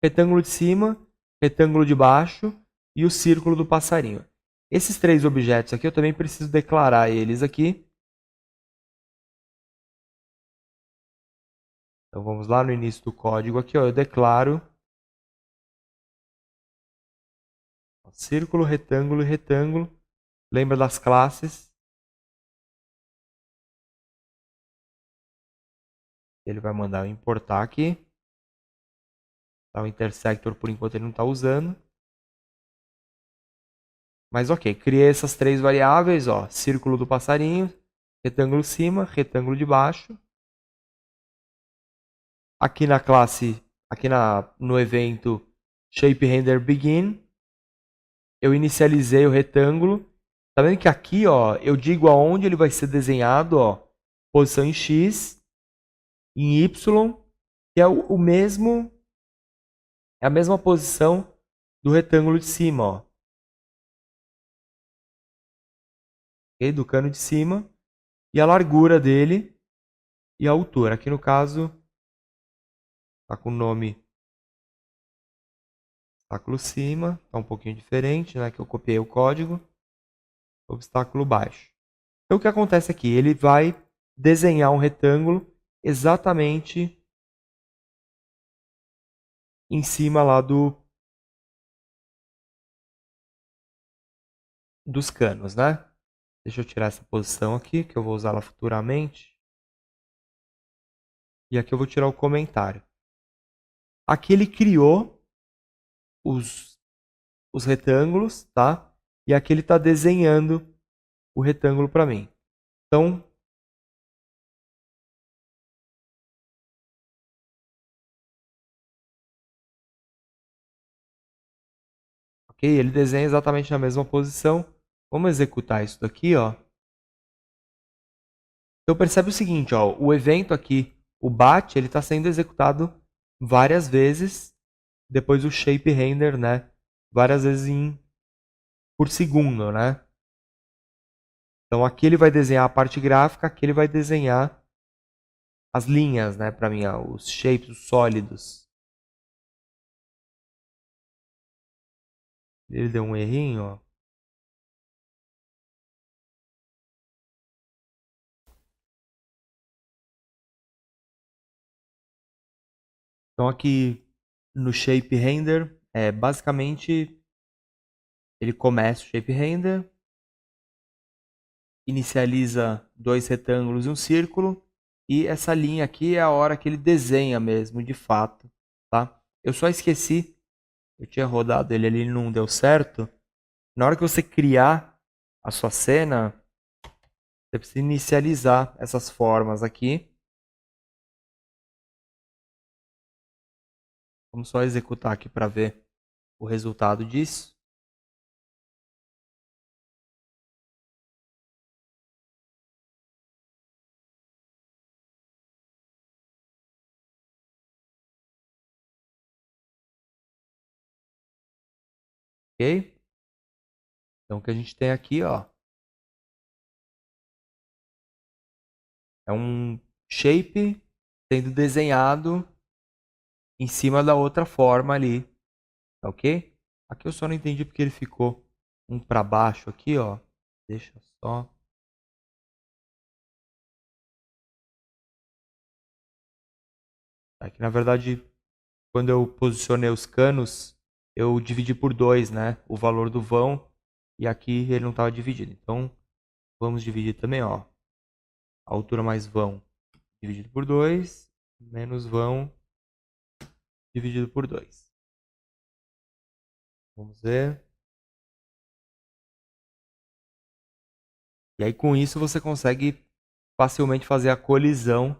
Retângulo de cima, retângulo de baixo e o círculo do passarinho. Esses três objetos aqui eu também preciso declarar eles aqui. Então vamos lá no início do código aqui, ó, eu declaro círculo, retângulo e retângulo. Lembra das classes? Ele vai mandar eu importar aqui. Tá, o intersector por enquanto ele não está usando. Mas ok, criei essas três variáveis, ó, círculo do passarinho, retângulo cima, retângulo de baixo. Aqui na classe, no evento shapeRenderBegin, eu inicializei o retângulo. Tá vendo que aqui, ó, eu digo aonde ele vai ser desenhado, ó, posição em X, em Y, que é o mesmo, é a mesma posição do retângulo de cima, ó. Okay? Do cano de cima, e a largura dele e a altura. Aqui no caso, tá com o nome obstáculo cima, tá um pouquinho diferente, né? Que eu copiei o código. Obstáculo baixo. Então o que acontece aqui? Ele vai desenhar um retângulo exatamente em cima lá dos canos, né? Deixa eu tirar essa posição aqui, que eu vou usá-la futuramente. E aqui eu vou tirar o comentário. Aqui ele criou os retângulos, tá? E aqui ele está desenhando o retângulo para mim. Então, ok, ele desenha exatamente na mesma posição. Vamos executar isso daqui, ó. Então percebe o seguinte, ó, o evento aqui, o bat, ele está sendo executado várias vezes, depois o shape render, né? Várias vezes por segundo, né? Então aqui ele vai desenhar a parte gráfica, aqui ele vai desenhar as linhas, né? Para mim, ó, os shapes, os sólidos. Ele deu um errinho, ó. Então aqui no shape render, basicamente, ele começa o shape render, inicializa 2 retângulos e um círculo, e essa linha aqui é a hora que ele desenha mesmo, de fato, tá? Eu só esqueci, eu tinha rodado ele ali e não deu certo. Na hora que você criar a sua cena, você precisa inicializar essas formas aqui. Vamos só executar aqui para ver o resultado disso. Ok? Então o que a gente tem aqui, ó, é um shape sendo desenhado em cima da outra forma ali, tá ok? Aqui eu só não entendi porque ele ficou um para baixo aqui, ó. Deixa só. Aqui na verdade, quando eu posicionei os canos, eu dividi por 2, né? O valor do vão, e aqui ele não estava dividido. Então vamos dividir também, ó. A altura mais vão dividido por 2, menos vão dividido por 2. Vamos ver. E aí com isso você consegue facilmente fazer a colisão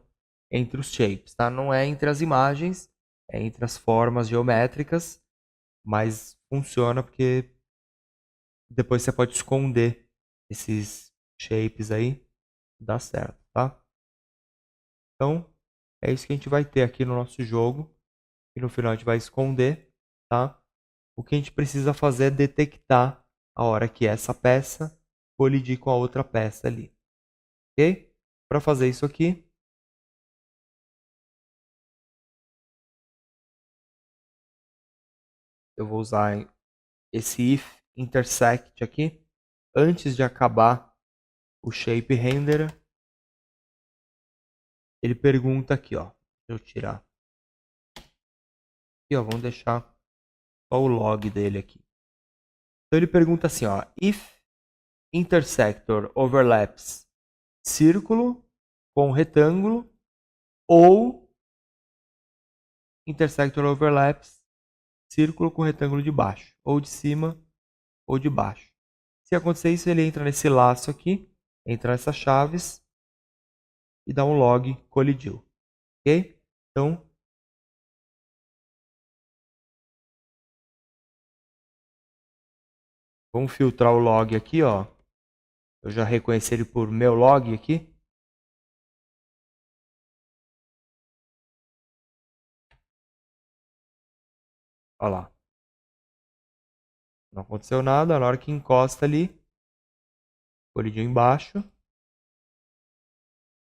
entre os shapes, tá? Não é entre as imagens, é entre as formas geométricas, mas funciona porque depois você pode esconder esses shapes aí, dá certo, tá? Então, é isso que a gente vai ter aqui no nosso jogo, e no final a gente vai esconder, tá? O que a gente precisa fazer é detectar a hora que essa peça colidir com a outra peça ali, ok? Para fazer isso aqui, eu vou usar esse if intersect aqui, antes de acabar o shape render, ele pergunta aqui, ó, deixa eu tirar aqui, ó, vamos deixar só o log dele aqui. Então ele pergunta assim, ó, if intersector overlaps círculo com retângulo ou intersector overlaps círculo com retângulo de baixo, ou de cima ou de baixo. Se acontecer isso, ele entra nesse laço aqui, entra nessas chaves e dá um log colidiu, ok? Então, vamos filtrar o log aqui, ó. Eu já reconheci ele por meu log aqui. Olha lá. Não aconteceu nada. Na hora que encosta ali, colidiu embaixo,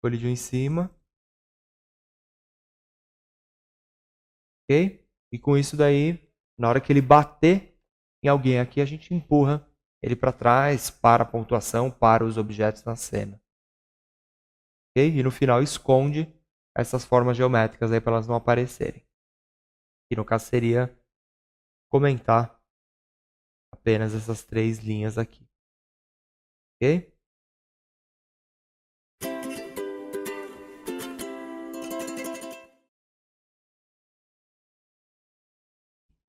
colidiu em cima. Ok? E com isso daí, na hora que ele bater em alguém aqui, a gente empurra ele para trás, para a pontuação, para os objetos na cena. Ok? E no final esconde essas formas geométricas aí para elas não aparecerem. Que no caso seria comentar apenas essas 3 linhas aqui. Ok?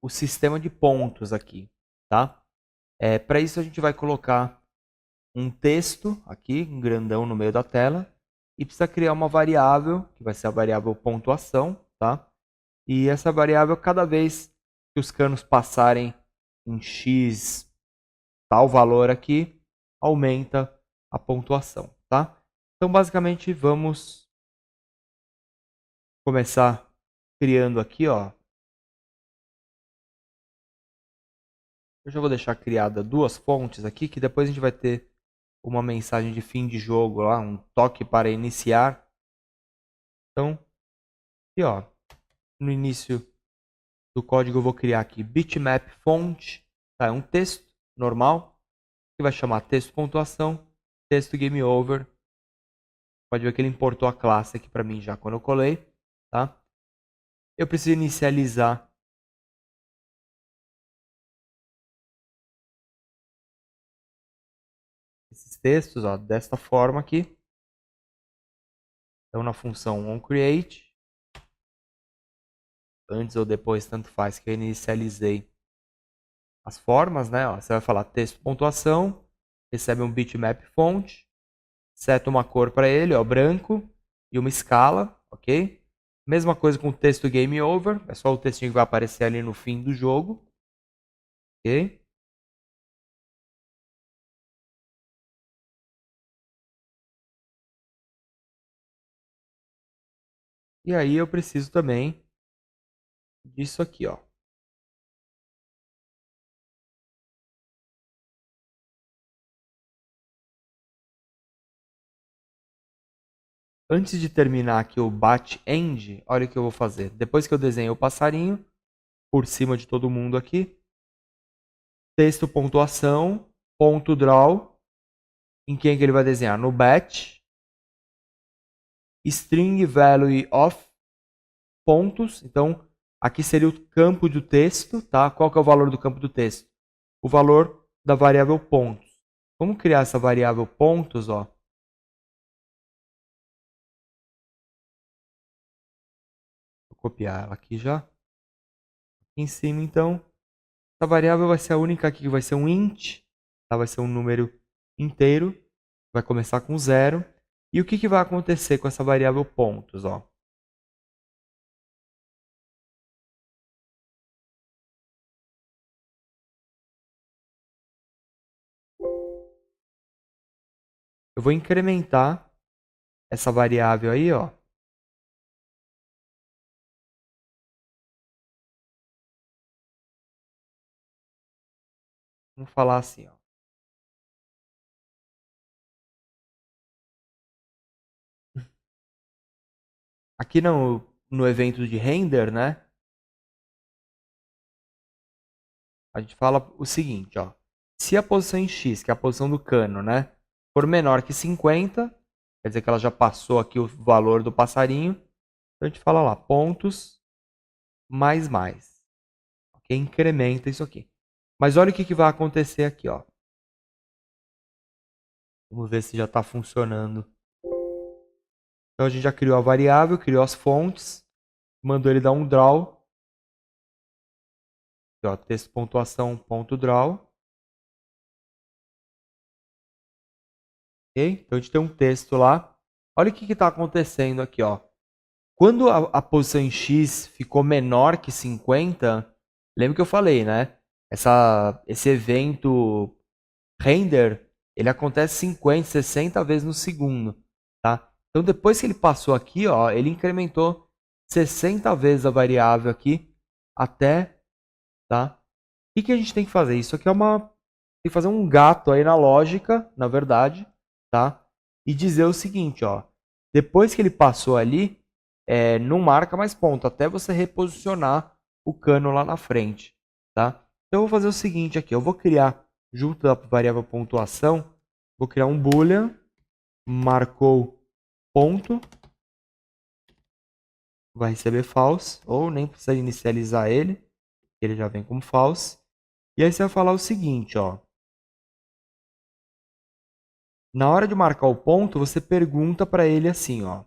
O sistema de pontos aqui, tá? Para isso a gente vai colocar um texto aqui, um grandão no meio da tela, e precisa criar uma variável, que vai ser a variável pontuação, tá? E essa variável, cada vez que os canos passarem em x tal valor aqui, aumenta a pontuação, tá? Então, basicamente, vamos começar criando aqui, ó. Eu já vou deixar criada 2 fontes aqui, que depois a gente vai ter uma mensagem de fim de jogo lá, um toque para iniciar. Então, aqui, ó, no início do código eu vou criar aqui bitmap font, tá? É um texto normal, que vai chamar texto pontuação, texto game over. Pode ver que ele importou a classe aqui para mim já quando eu colei, tá? Eu preciso inicializar esses textos, ó, desta forma aqui. Então, na função onCreate, antes ou depois, tanto faz, que eu inicializei as formas, né? Ó, você vai falar texto pontuação, recebe um bitmap font, seta uma cor para ele, ó, branco, e uma escala, ok? Mesma coisa com o texto game over, é só o textinho que vai aparecer ali no fim do jogo, ok? E aí eu preciso também disso aqui, ó. Antes de terminar aqui o bat-end, olha o que eu vou fazer. Depois que eu desenho o passarinho, por cima de todo mundo aqui, texto pontuação, ponto draw, em quem que ele vai desenhar? No bat, string value of pontos. Então, aqui seria o campo do texto, tá? Qual que é o valor do campo do texto? O valor da variável pontos. Vamos criar essa variável pontos, ó. Vou copiar ela aqui já. Aqui em cima, então, essa variável vai ser a única aqui que vai ser um int, tá? Vai ser um número inteiro, vai começar com 0. E o que vai acontecer com essa variável pontos, ó? Eu vou incrementar essa variável aí, ó. Vamos falar assim, ó. Aqui no evento de render, né? A gente fala o seguinte, ó. Se a posição em x, que é a posição do cano, né, for menor que 50, quer dizer que ela já passou aqui o valor do passarinho. Então a gente fala lá, pontos mais. Ok? Incrementa isso aqui. Mas olha o que vai acontecer aqui, ó. Vamos ver se já está funcionando. Então a gente já criou a variável, criou as fontes, mandou ele dar um draw. Aqui, ó, texto pontuação ponto draw. Ok? Então a gente tem um texto lá. Olha o que está acontecendo aqui, ó. Quando a posição em x ficou menor que 50, lembra que eu falei, né? Esse evento render, ele acontece 50, 60 vezes no segundo, tá? Então depois que ele passou aqui, ó, ele incrementou 60 vezes a variável aqui até, tá? O que a gente tem que fazer? Isso aqui é tem que fazer um gato aí na lógica, na verdade, tá? E dizer o seguinte, ó. Depois que ele passou ali, não marca mais ponto, até você reposicionar o cano lá na frente, tá? Então eu vou fazer o seguinte aqui, eu vou criar, junto da variável pontuação, vou criar um boolean, marcou ponto, vai receber false, ou nem precisa inicializar ele já vem como false. E aí você vai falar o seguinte, ó. Na hora de marcar o ponto, você pergunta para ele assim, ó.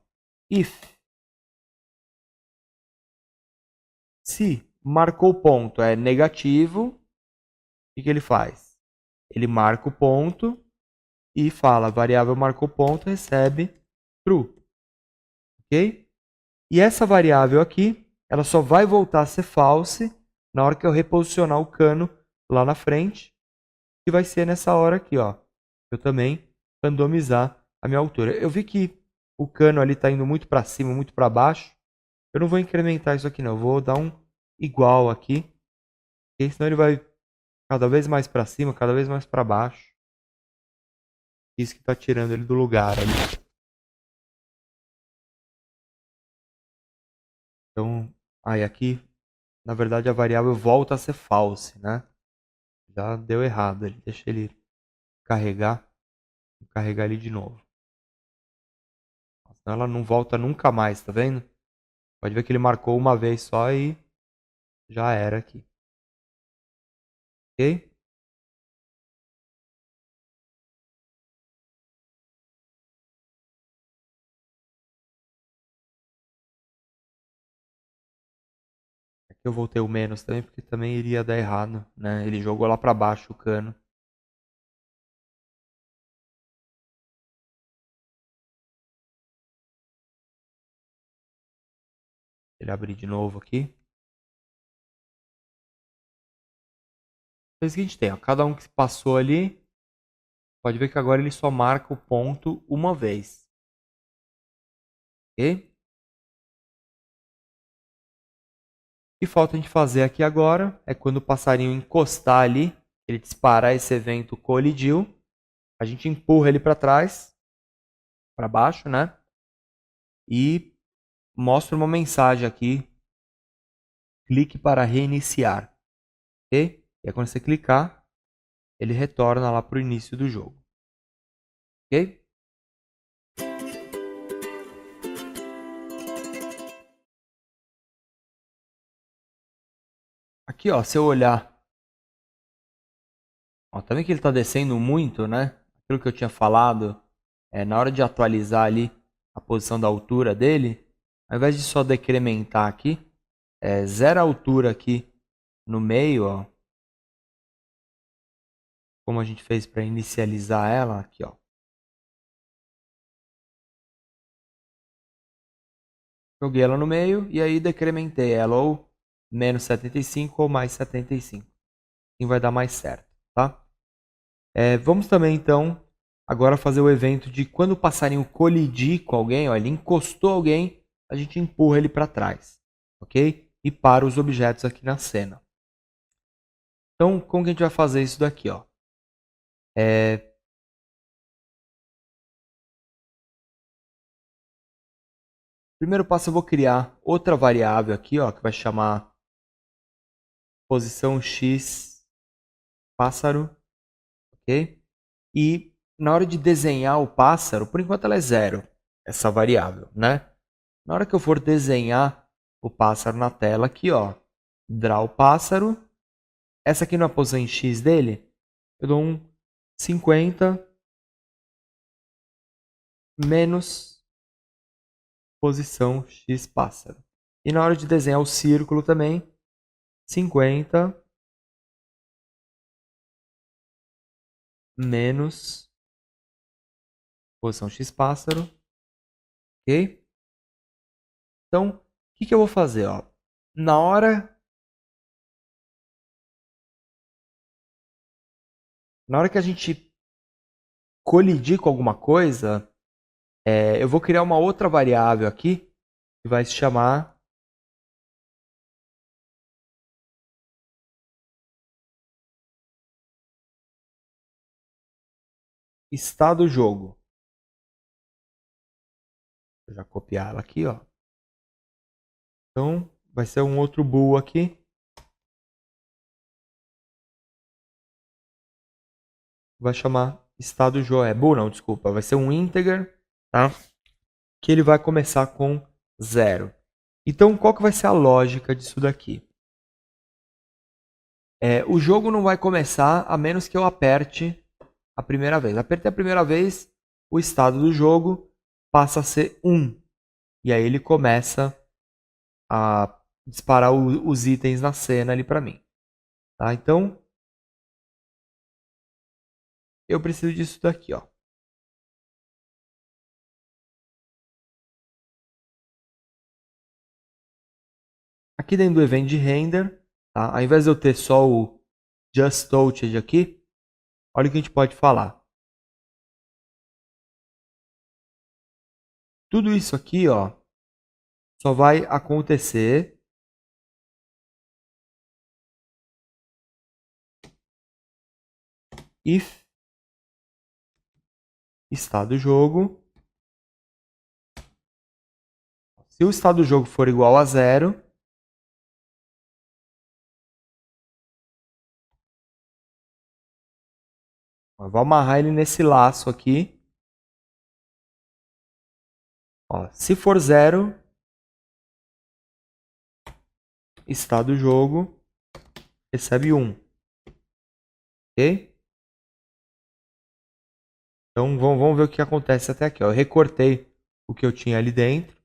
If, se marcou o ponto é negativo, o que ele faz? Ele marca o ponto e fala, variável marcou ponto, recebe true. Ok? E essa variável aqui, ela só vai voltar a ser false na hora que eu reposicionar o cano lá na frente, que vai ser nessa hora aqui, ó. Eu também randomizar a minha altura. Eu vi que o cano ali está indo muito para cima, muito para baixo. Eu não vou incrementar isso aqui não, eu vou dar um igual aqui, porque senão ele vai cada vez mais para cima, cada vez mais para baixo. Isso que está tirando ele do lugar ali. Então, aí aqui, na verdade a variável volta a ser false, né? Já deu errado, deixa ele carregar, vou carregar ele de novo. Senão ela não volta nunca mais, tá vendo? Pode ver que ele marcou uma vez só e já era aqui. Ok? Eu voltei o menos também, porque também iria dar errado, né? Ele jogou lá para baixo o cano. Ele abrir de novo aqui. Então é isso que a gente tem, ó. Cada um que passou ali, pode ver que agora ele só marca o ponto uma vez. Ok? O que falta a gente fazer aqui agora é quando o passarinho encostar ali, ele disparar esse evento colidiu, a gente empurra ele para trás, para baixo, né? E mostra uma mensagem aqui, clique para reiniciar. Ok? E aí quando você clicar, ele retorna lá para o início do jogo. Ok? Aqui, ó, se eu olhar, ó, tá vendo que ele está descendo muito, né? Aquilo que eu tinha falado, na hora de atualizar ali a posição da altura dele, ao invés de só decrementar aqui, zero a altura aqui no meio, ó, como a gente fez para inicializar ela, aqui, ó. Joguei ela no meio e aí decrementei ela ou menos 75 ou mais 75. Assim vai dar mais certo, tá? Vamos também então agora fazer o evento de quando o passarinho colidir com alguém, ó, ele encostou alguém, a gente empurra ele para trás, ok? E para os objetos aqui na cena. Então, como que a gente vai fazer isso daqui, ó? Primeiro passo eu vou criar outra variável aqui, ó, que vai chamar posição x pássaro, ok? E na hora de desenhar o pássaro, por enquanto ela é zero, essa variável, né? Na hora que eu for desenhar o pássaro na tela aqui, ó, draw pássaro, essa aqui não é a posição em x dele, eu dou um 50 menos posição x pássaro. E na hora de desenhar o círculo também, 50 menos posição x pássaro, ok? Então, o que eu vou fazer? Ó? Na hora que a gente colidir com alguma coisa, eu vou criar uma outra variável aqui que vai se chamar estado jogo. Vou já copiar ela aqui, ó. Então, vai ser um outro bool aqui. Vai chamar estado jogo. Bool não, desculpa. Vai ser um integer, tá? Que ele vai começar com 0. Então, qual que vai ser a lógica disso daqui? O jogo não vai começar a menos que eu aperte a primeira vez. Apertei a primeira vez, o estado do jogo passa a ser 1. E aí ele começa a disparar os itens na cena ali para mim. Tá? Então, eu preciso disso daqui, ó. Aqui dentro do event de render, tá? Ao invés de eu ter só o just touched aqui, olha o que a gente pode falar. Tudo isso aqui, ó, só vai acontecer if estado do jogo. Se o estado do jogo for igual a 0, eu vou amarrar ele nesse laço aqui. Ó, se for 0, estado do jogo recebe 1. Ok? Então vamos ver o que acontece até aqui. Ó. Eu recortei o que eu tinha ali dentro.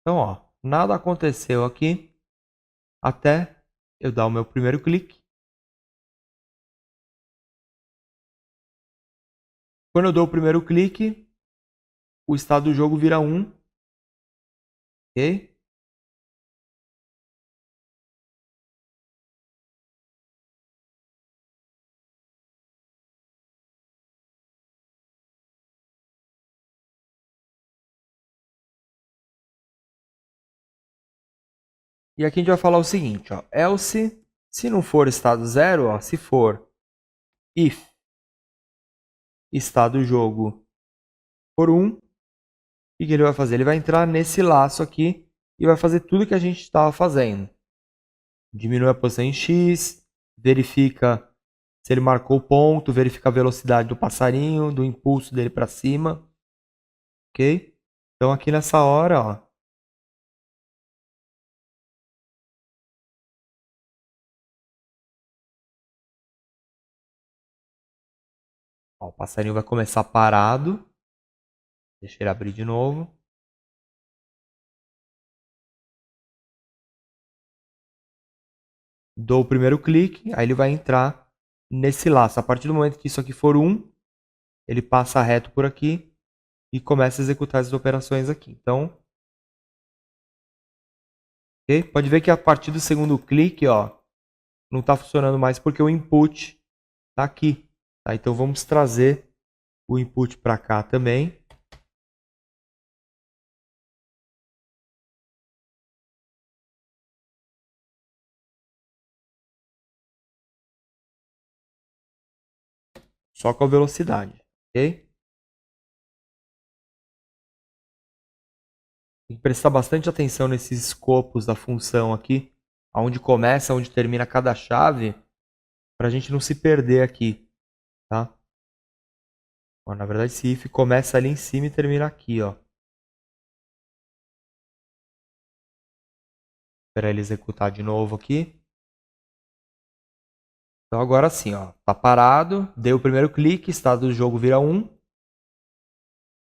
Então, ó, nada aconteceu aqui até eu dar o meu primeiro clique. Quando eu dou o primeiro clique, o estado do jogo vira 1, ok? E aqui a gente vai falar o seguinte, ó, else, se não for estado 0, ó, se for if estado do jogo for 1, o que ele vai fazer? Ele vai entrar nesse laço aqui e vai fazer tudo que a gente estava fazendo. Diminui a posição em X, verifica se ele marcou o ponto, verifica a velocidade do passarinho, do impulso dele para cima, ok? Então aqui nessa hora, ó, o passarinho vai começar parado. Deixa ele abrir de novo. Dou o primeiro clique, aí ele vai entrar nesse laço. A partir do momento que isso aqui for 1, ele passa reto por aqui e começa a executar as operações aqui. Então, okay? Pode ver que a partir do segundo clique, ó, não está funcionando mais porque o input está aqui. Tá? Então vamos trazer o input para cá também. Só com a velocidade, ok? Tem que prestar bastante atenção nesses escopos da função aqui, aonde começa, onde termina cada chave, para a gente não se perder aqui, tá? Ó, na verdade, esse if começa ali em cima e termina aqui, ó. Esperar ele executar de novo aqui. Então agora sim, ó, tá parado, dei o primeiro clique, estado do jogo vira 1.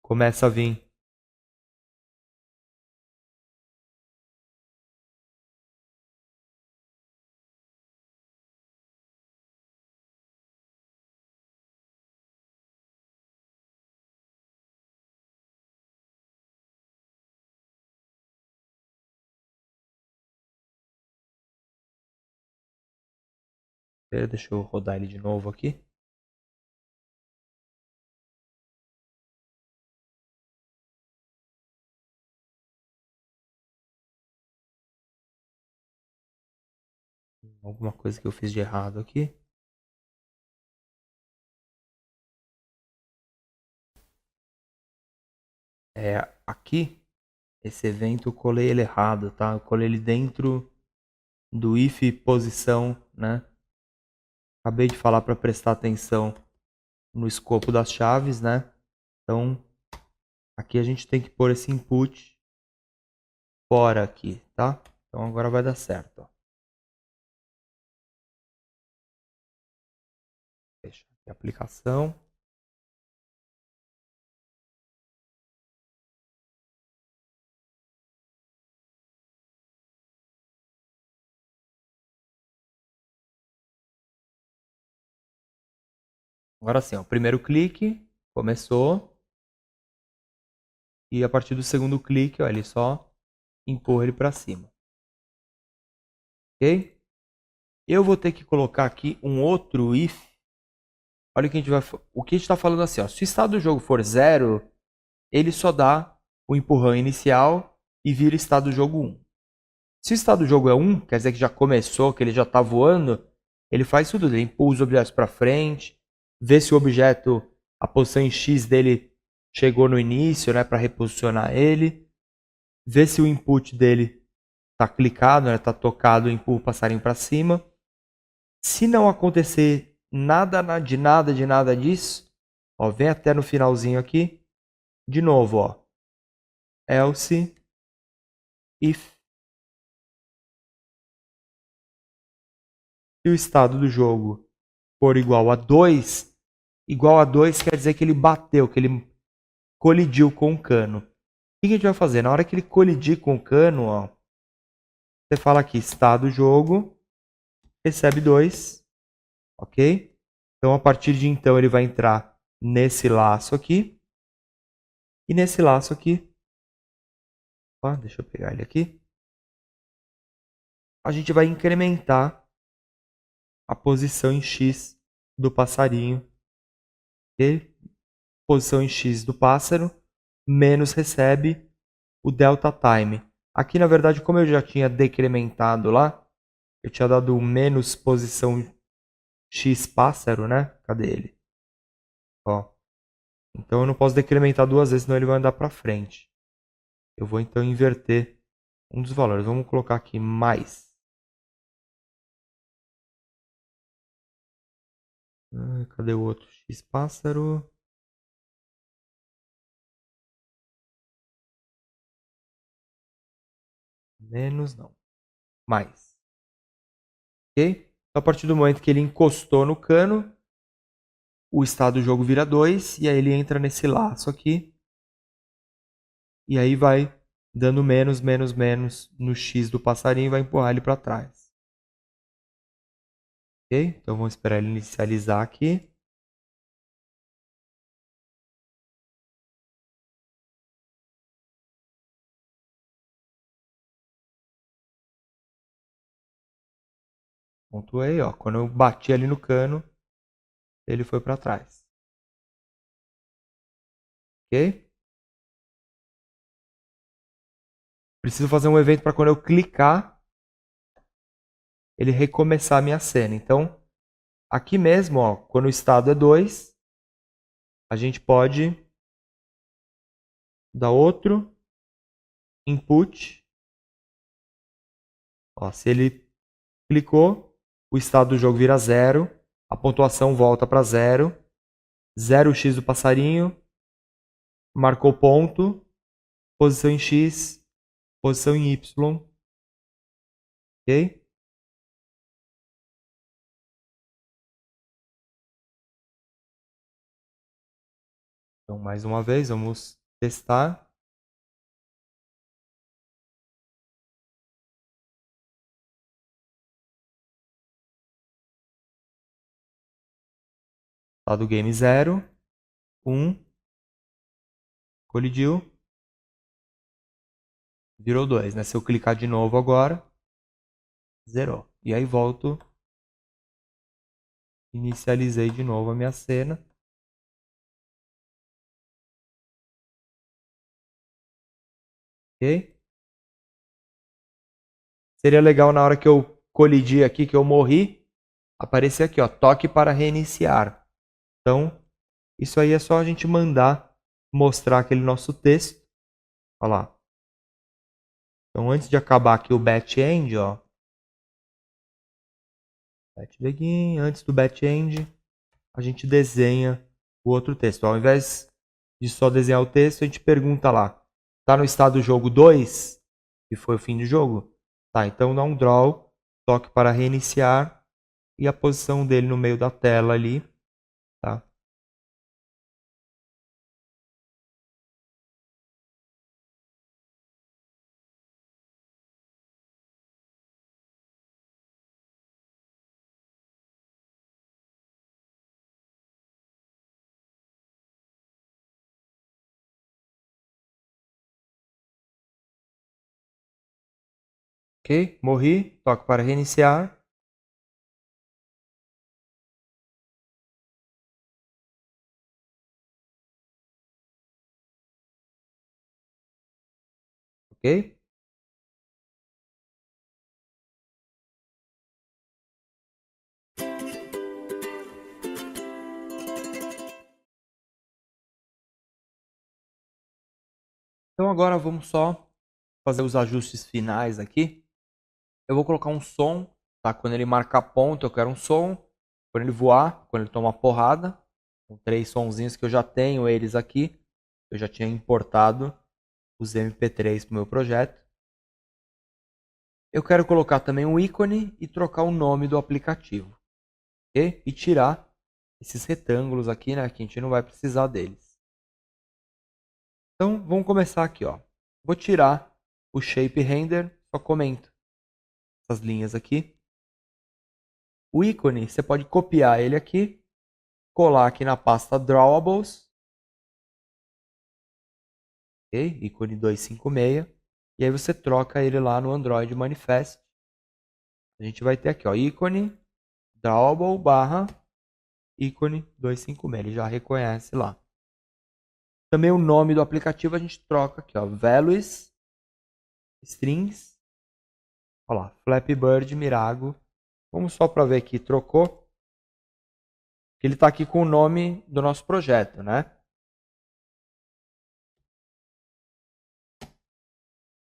Começa a vir deixa eu rodar ele de novo aqui. Alguma coisa que eu fiz de errado aqui. Aqui, esse evento eu colei ele errado, tá? Eu colei ele dentro do if posição, né? Acabei de falar para prestar atenção no escopo das chaves, né? Então, aqui a gente tem que pôr esse input fora aqui, tá? Então agora vai dar certo, ó. Fecha aqui a aplicação. Agora sim, ó, primeiro clique, começou. E a partir do segundo clique, ó, ele só empurra ele para cima. Ok? Eu vou ter que colocar aqui um outro if. Olha o que a gente vai, o que a gente está falando assim, ó, se o estado do jogo for 0, ele só dá o empurrão inicial e vira estado do jogo 1. Se o estado do jogo é 1, quer dizer que já começou, que ele já está voando, ele faz tudo, ele empurra os objetos para frente, vê se o objeto, a posição em X dele chegou no início, né, para reposicionar ele, vê se o input dele está clicado, está, né, tá tocado, empurra o passarinho para cima. Se não acontecer nada disso, ó, vem até no finalzinho aqui, de novo, ó, else if. Se o estado do jogo for igual a 2 quer dizer que ele bateu, que ele colidiu com o cano. que a gente vai fazer? Na hora que ele colidir com o cano, ó, você fala aqui, estado jogo, recebe 2, ok? Então, a partir de então, ele vai entrar nesse laço aqui. E nesse laço aqui, ó, deixa eu pegar ele aqui. A gente vai incrementar a posição em X do passarinho. Ok? Posição em X do pássaro, menos recebe o delta time. Aqui, na verdade, como eu já tinha decrementado lá, eu tinha dado menos posição X pássaro, né? Cadê ele? Ó. Então eu não posso decrementar duas vezes, senão ele vai andar para frente. Eu vou então inverter um dos valores. Vamos colocar aqui mais. Cadê o outro? X pássaro. Menos não. Mais. Ok? Então, a partir do momento que ele encostou no cano, o estado do jogo vira 2 e aí ele entra nesse laço aqui. E aí vai dando menos, menos, menos no X do passarinho e vai empurrar ele para trás. Ok? Então vamos esperar ele inicializar aqui. Pontuei, ó. Quando eu bati ali no cano, ele foi para trás. Ok? Preciso fazer um evento para quando eu clicar, ele recomeçar a minha cena. Então, aqui mesmo, ó, quando o estado é 2, a gente pode dar outro input. Ó, se ele clicou, o estado do jogo vira 0, a pontuação volta para 0, 0x do passarinho, marcou ponto, posição em X, posição em Y. Ok? Então, mais uma vez, vamos testar. Estado game 0, 1, colidiu, virou 2, né? Se eu clicar de novo agora, zerou. E aí volto, inicializei de novo a minha cena. Ok? Seria legal na hora que eu colidir aqui, que eu morri, aparecer aqui, ó, toque para reiniciar. Então, isso aí é só a gente mandar mostrar aquele nosso texto. Olha lá. Então, antes de acabar aqui o batch-end, ó, batch begin, antes do batch-end, a gente desenha o outro texto. Ao invés de só desenhar o texto, a gente pergunta lá, está no estado do jogo 2, que foi o fim do jogo? Tá, então dá um draw, toque para reiniciar e a posição dele no meio da tela ali, tá? Ok? Morri, toque para reiniciar. Ok? Então agora vamos só fazer os ajustes finais aqui. Eu vou colocar um som, tá? Quando ele marcar ponto, eu quero um som. Quando ele voar, quando ele tomar porrada, com 3 sonzinhos que eu já tenho eles aqui. Eu já tinha importado os MP3 para o meu projeto. Eu quero colocar também um ícone e trocar o nome do aplicativo. Ok? E tirar esses retângulos aqui, né? Que a gente não vai precisar deles. Então, vamos começar aqui, ó. Vou tirar o shape render, só comento essas linhas aqui. O ícone, você pode copiar ele aqui, colar aqui na pasta Drawables, ok? Ícone 256, e aí você troca ele lá no Android Manifest. A gente vai ter aqui, ó, ícone Drawable barra ícone 256, ele já reconhece lá. Também o nome do aplicativo a gente troca aqui, ó, values, strings, olha lá, Flappy Bird Mirago. Vamos só para ver que trocou. Ele está aqui com o nome do nosso projeto, né?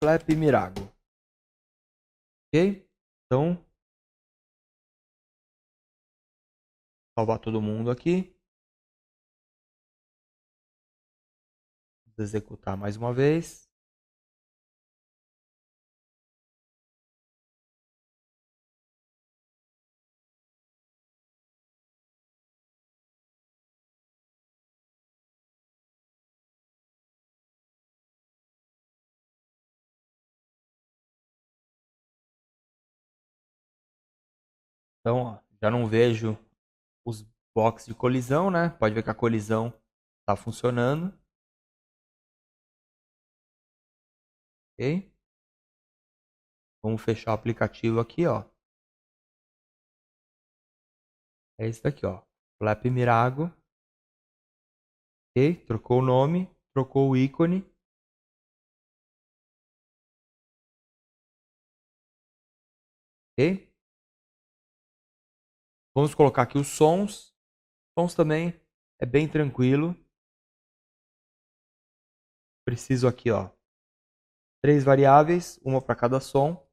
Flappy Mirago. Ok? Então, salvar todo mundo aqui. Vou executar mais uma vez. Então, ó, já não vejo os boxes de colisão, né? Pode ver que a colisão está funcionando. Ok? Vamos fechar o aplicativo aqui, ó. É esse daqui, ó. Flappy Mirago. Ok? Trocou o nome, trocou o ícone. Ok? Vamos colocar aqui os sons. Sons também é bem tranquilo. Preciso aqui, ó, 3 variáveis, uma para cada som.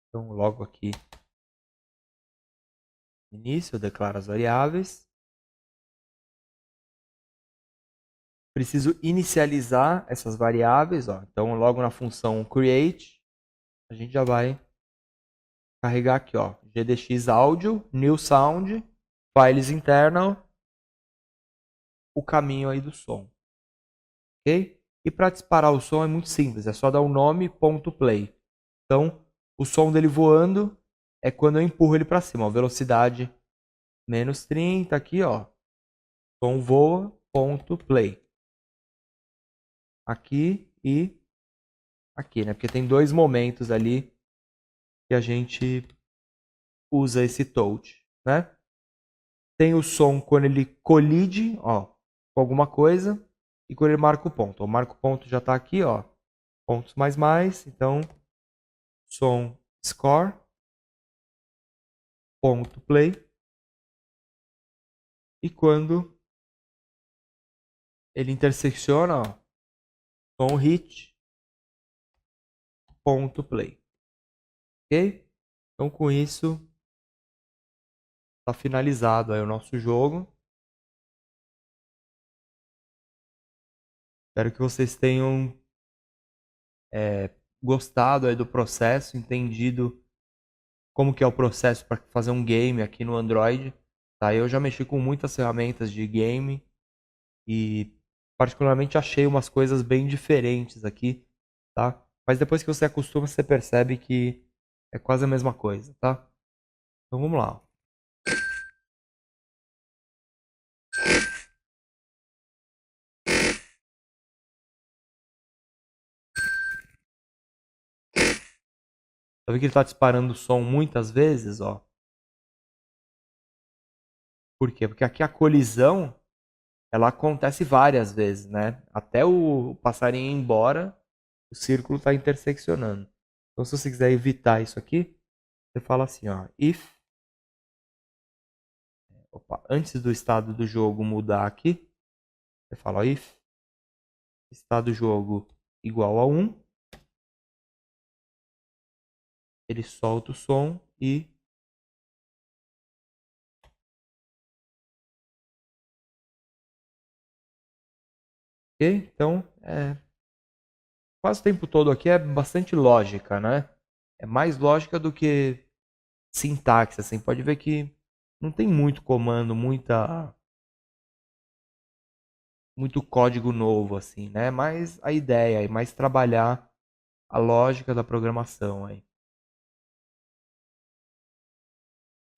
Então, logo aqui, início, eu declaro as variáveis. Preciso inicializar essas variáveis, ó. Então, logo na função create, a gente já vai carregar aqui, ó, gdx audio, new sound, files internal, o caminho aí do som. Ok? E para disparar o som é muito simples, é só dar o nome, ponto play. Então, o som dele voando é quando eu empurro ele para cima, ó, velocidade menos 30 aqui, ó. Som voa, ponto play. Aqui e aqui, né? Porque tem dois momentos ali que a gente usa esse touch, né? Tem o som quando ele colide, ó, com alguma coisa e quando ele marca o ponto. O marca o ponto já está aqui, ó, pontos mais, então som score, ponto play. E quando ele intersecciona, ó, som hit, ponto play. Ok? Então com isso está finalizado aí o nosso jogo. Espero que vocês tenham gostado aí do processo, entendido como que é o processo para fazer um game aqui no Android. Tá? Eu já mexi com muitas ferramentas de game e particularmente achei umas coisas bem diferentes aqui, tá? Mas depois que você acostuma, você percebe que é quase a mesma coisa, tá? Então vamos lá. Tá vendo que ele está disparando o som muitas vezes, ó? Por quê? Porque aqui a colisão ela acontece várias vezes, né? Até o passarinho ir embora, o círculo está interseccionando. Então, se você quiser evitar isso aqui, você fala assim, ó, if, antes do estado do jogo mudar aqui, você fala ó, if, estado do jogo igual a 1, ele solta o som e ok? Então, quase o tempo todo aqui é bastante lógica, né? É mais lógica do que sintaxe, assim, pode ver que não tem muito comando, muita muito código novo, assim, né? Mais a ideia, e mais trabalhar a lógica da programação aí.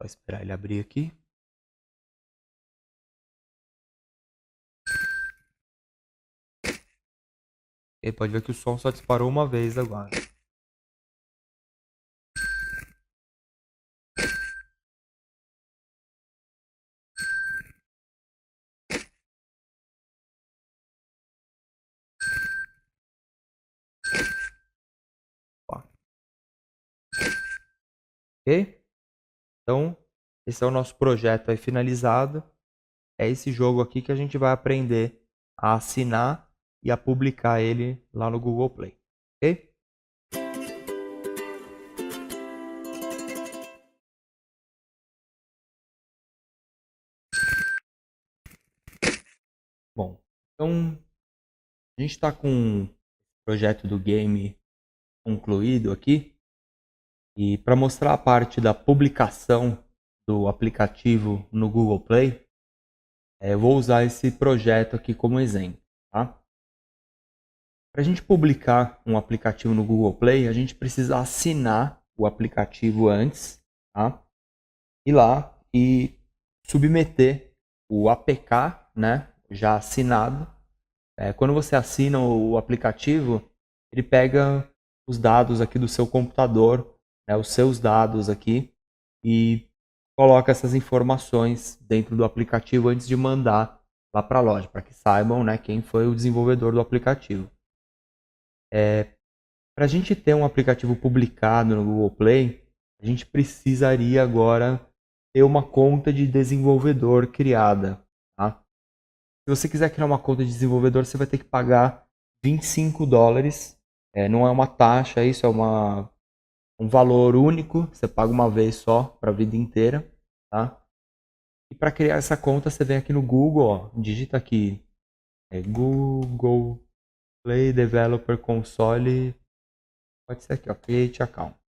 Vou esperar ele abrir aqui. E pode ver que o som só disparou uma vez agora. Ó, ok? Então, esse é o nosso projeto aí finalizado. É esse jogo aqui que a gente vai aprender a assinar e a publicar ele lá no Google Play. Ok? Bom, então a gente está com o projeto do game concluído aqui. E para mostrar a parte da publicação do aplicativo no Google Play, eu vou usar esse projeto aqui como exemplo. Tá? Para a gente publicar um aplicativo no Google Play, a gente precisa assinar o aplicativo antes, tá? Ir lá e submeter o APK, né, já assinado. Quando você assina o aplicativo, ele pega os dados aqui do seu computador, né, os seus dados aqui, e coloca essas informações dentro do aplicativo antes de mandar lá para a loja, para que saibam, né, quem foi o desenvolvedor do aplicativo. Para a gente ter um aplicativo publicado no Google Play, a gente precisaria agora ter uma conta de desenvolvedor criada. Tá? Se você quiser criar uma conta de desenvolvedor, você vai ter que pagar $25. Não é uma taxa, isso é um valor único. Você paga uma vez só para a vida inteira. Tá? E para criar essa conta, você vem aqui no Google, ó, digita aqui Google Play Developer Console. Pode ser aqui, ó, Create Account.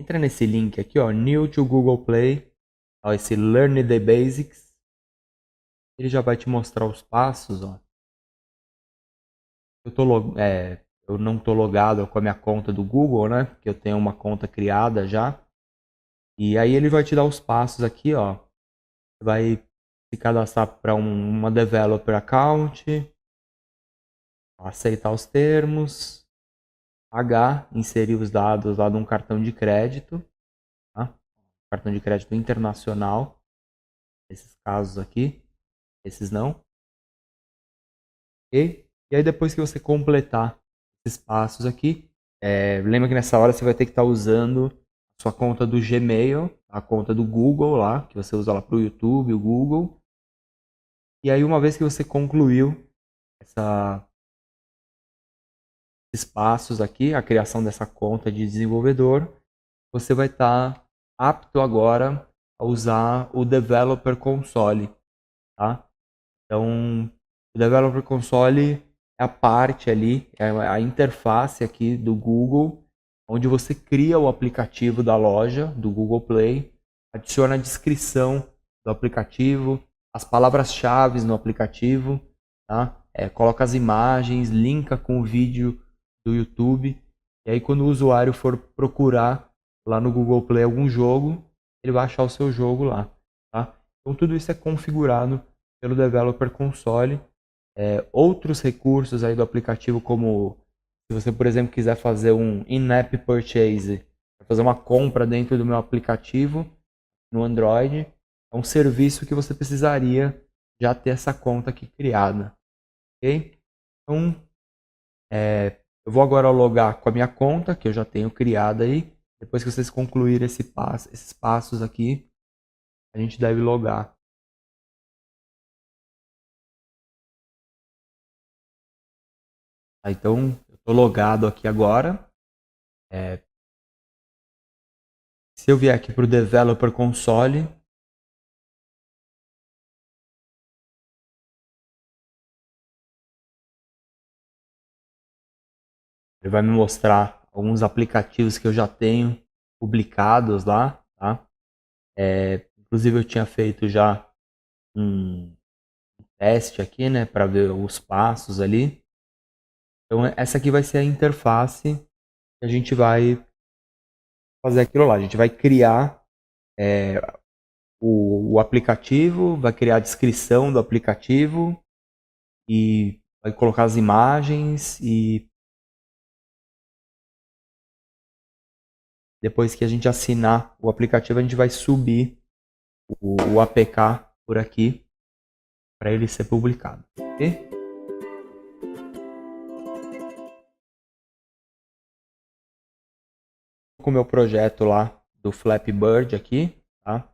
Entra nesse link aqui, ó, New to Google Play, ó, esse Learn the Basics. Ele já vai te mostrar os passos, ó. Eu não estou logado com a minha conta do Google, né? Porque eu tenho uma conta criada já. E aí ele vai te dar os passos aqui, ó. Você vai se cadastrar para uma developer account, aceitar os termos, pagar, inserir os dados lá de um cartão de crédito, tá? Cartão de crédito internacional. Esses casos aqui, esses não. Ok? E aí depois que você completar esses passos aqui, lembra que nessa hora você vai ter que estar usando a sua conta do Gmail, a conta do Google lá, que você usa lá para o YouTube, o Google. E aí uma vez que você concluiu esses passos aqui, a criação dessa conta de desenvolvedor, você vai estar apto agora a usar o Developer Console, tá? Então, o Developer Console é a parte ali, é a interface aqui do Google, onde você cria o aplicativo da loja, do Google Play, adiciona a descrição do aplicativo, as palavras-chave no aplicativo, tá? Coloca as imagens, linka com o vídeo do YouTube, e aí quando o usuário for procurar lá no Google Play algum jogo, ele vai achar o seu jogo lá, tá? Então tudo isso é configurado pelo Developer Console. Outros recursos aí do aplicativo, como se você, por exemplo, quiser fazer um in-app purchase, fazer uma compra dentro do meu aplicativo no Android, é um serviço que você precisaria já ter essa conta aqui criada. Ok? Então, eu vou agora logar com a minha conta, que eu já tenho criada aí. Depois que vocês concluírem esses passos aqui, a gente deve logar. Então, eu estou logado aqui agora. Se eu vier aqui para o Developer Console, ele vai me mostrar alguns aplicativos que eu já tenho publicados lá, tá? Inclusive eu tinha feito já um teste aqui, né, para ver os passos ali. Então essa aqui vai ser a interface que a gente vai fazer aquilo lá. A gente vai criar o aplicativo, vai criar a descrição do aplicativo e vai colocar as imagens e depois que a gente assinar o aplicativo, a gente vai subir o APK por aqui para ele ser publicado. Ok? Com o meu projeto lá do Flappy Bird aqui, tá?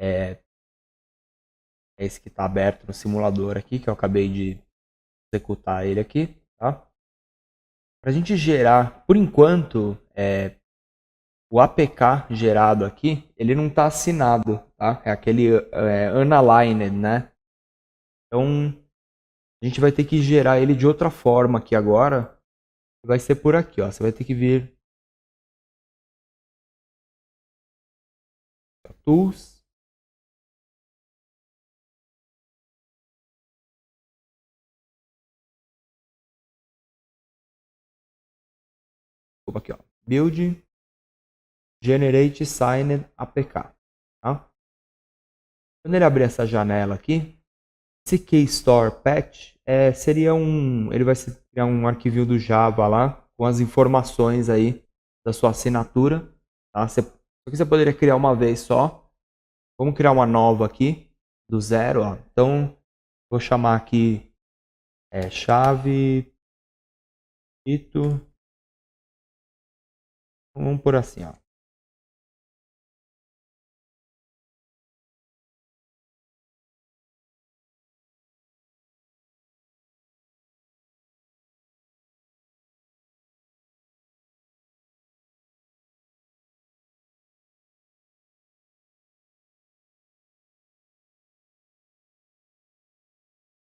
É esse que está aberto no simulador aqui, que eu acabei de executar ele aqui, tá? Para a gente gerar, por enquanto, o APK gerado aqui, ele não está assinado, tá? É aquele unaligned, né? Então, a gente vai ter que gerar ele de outra forma aqui agora. Vai ser por aqui, ó. Você vai ter que vir Tools. Desculpa aqui, ó. Build Generate Signed APK. Tá? Quando ele abrir essa janela aqui, esse KeyStore Patch seria ele vai criar um arquivinho do Java lá com as informações aí da sua assinatura. Tá? Só que você poderia criar uma vez só. Vamos criar uma nova aqui do zero. Ó. Então vou chamar aqui chave Ito. Vamos por assim, ó.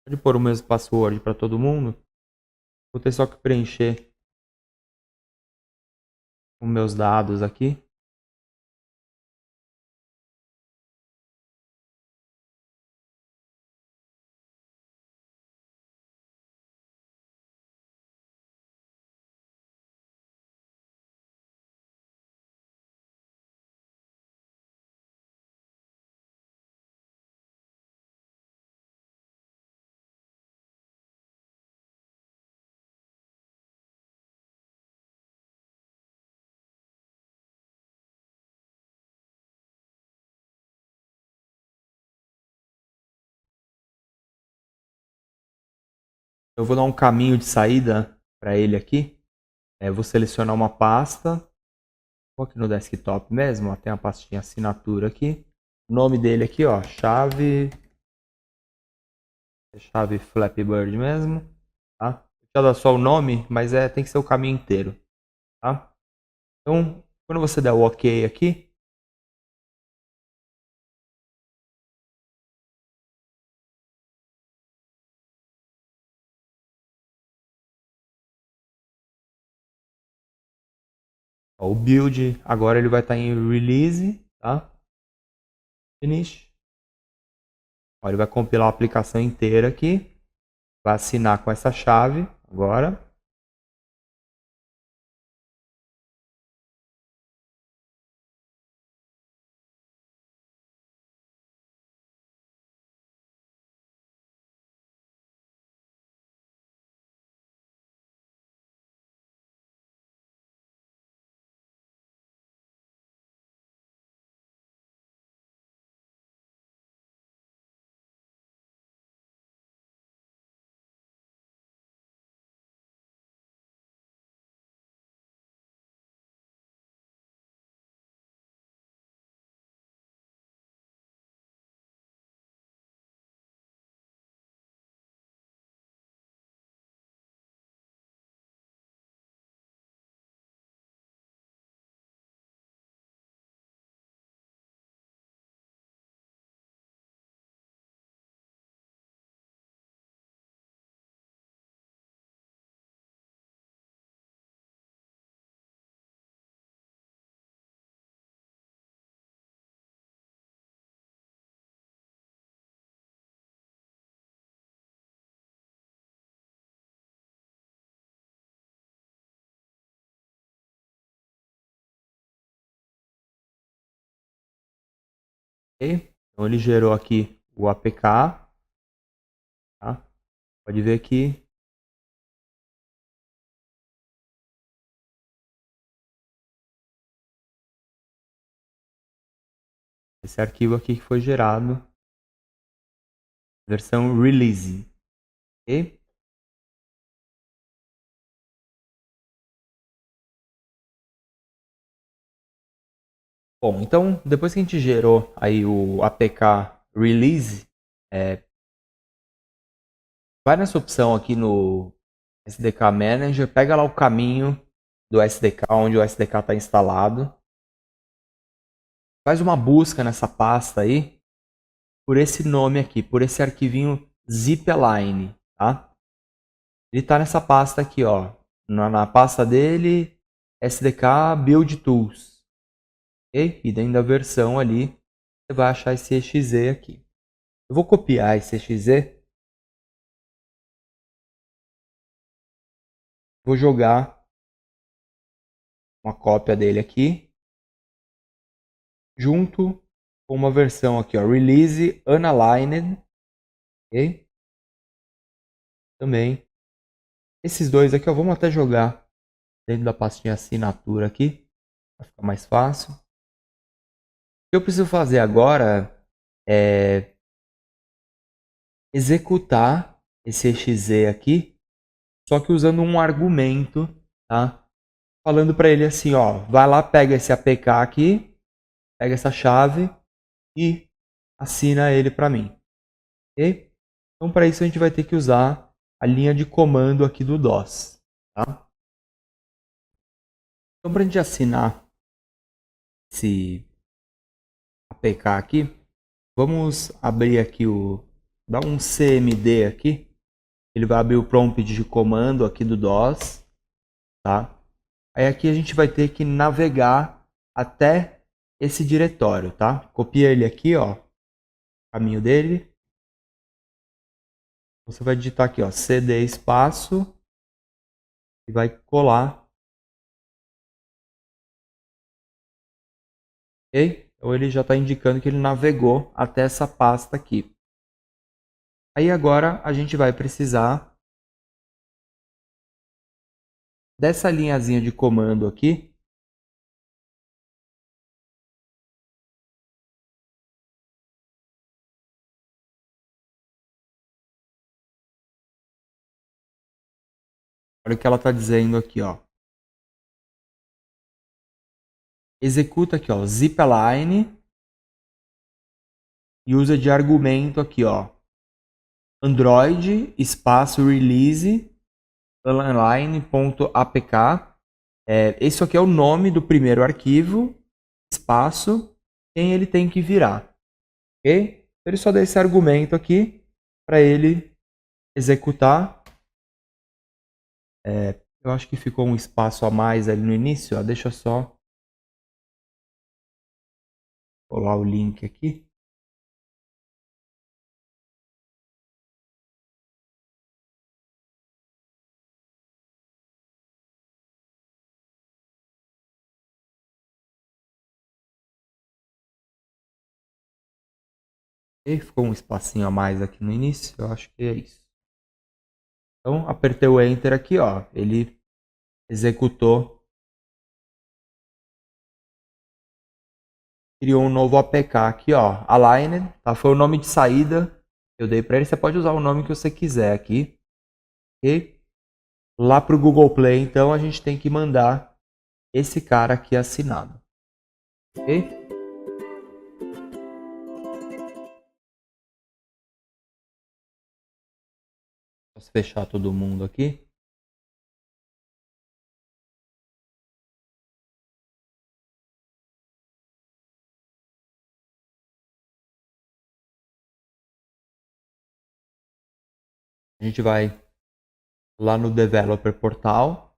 Pode pôr o mesmo password para todo mundo. Vou ter só que preencher os meus dados aqui. Eu vou dar um caminho de saída para ele aqui. Vou selecionar uma pasta. Vou aqui no desktop mesmo. Ó, tem a pastinha assinatura aqui. O nome dele aqui, ó, chave Flappy Bird mesmo. Tá? Já dá só o nome, mas tem que ser o caminho inteiro. Tá? Então, quando você der o OK aqui, ó, o build agora ele vai estar em release, tá? Finish. Ó, ele vai compilar a aplicação inteira aqui. Vai assinar com essa chave agora. Então ele gerou aqui o APK, tá? Pode ver que esse arquivo aqui que foi gerado, versão release, ok? Bom, então depois que a gente gerou aí o APK release, vai nessa opção aqui no SDK Manager, pega lá o caminho do SDK, onde o SDK está instalado, faz uma busca nessa pasta aí por esse nome aqui, por esse arquivinho zipline, tá? Ele está nessa pasta aqui, ó, na pasta dele, SDK Build Tools, ok? E dentro da versão ali, você vai achar esse exe aqui. Eu vou copiar esse exe, vou jogar uma cópia dele aqui, junto com uma versão aqui, ó, Release Unaligned, ok? Também. Esses dois aqui, ó, vamos até jogar dentro da pastinha assinatura aqui, para ficar mais fácil. O que eu preciso fazer agora é executar esse exe aqui, só que usando um argumento, tá? Falando para ele assim, ó, vai lá, pega esse APK aqui, pega essa chave e assina ele para mim, ok? Então para isso a gente vai ter que usar a linha de comando aqui do DOS, tá? Então para a gente assinar esse APK aqui, vamos abrir aqui dar um cmd aqui, ele vai abrir o prompt de comando aqui do DOS, tá? Aí aqui a gente vai ter que navegar até esse diretório, tá? Copia ele aqui, ó, caminho dele. Você vai digitar aqui, ó, cd espaço e vai colar, ok? Então ele já está indicando que ele navegou até essa pasta aqui. Aí agora a gente vai precisar dessa linhazinha de comando aqui. Olha o que ela está dizendo aqui, ó. Executa aqui, ó, zipline e usa de argumento aqui, ó, Android espaço release online.apk. Esse aqui é o nome do primeiro arquivo, espaço, quem ele tem que virar, ok? Ele só dá esse argumento aqui para ele executar. Eu acho que ficou um espaço a mais ali no início, ó. Deixa eu só colar o link aqui. E ficou um espacinho a mais aqui no início, eu acho que é isso. Então, apertei o Enter aqui, ó. Ele executou, criou um novo APK aqui, ó, Aligned, tá? Foi o nome de saída que eu dei para ele. Você pode usar o nome que você quiser aqui, ok? Lá para o Google Play, então, a gente tem que mandar esse cara aqui assinado, ok? Posso fechar todo mundo aqui. A gente vai lá no Developer Portal,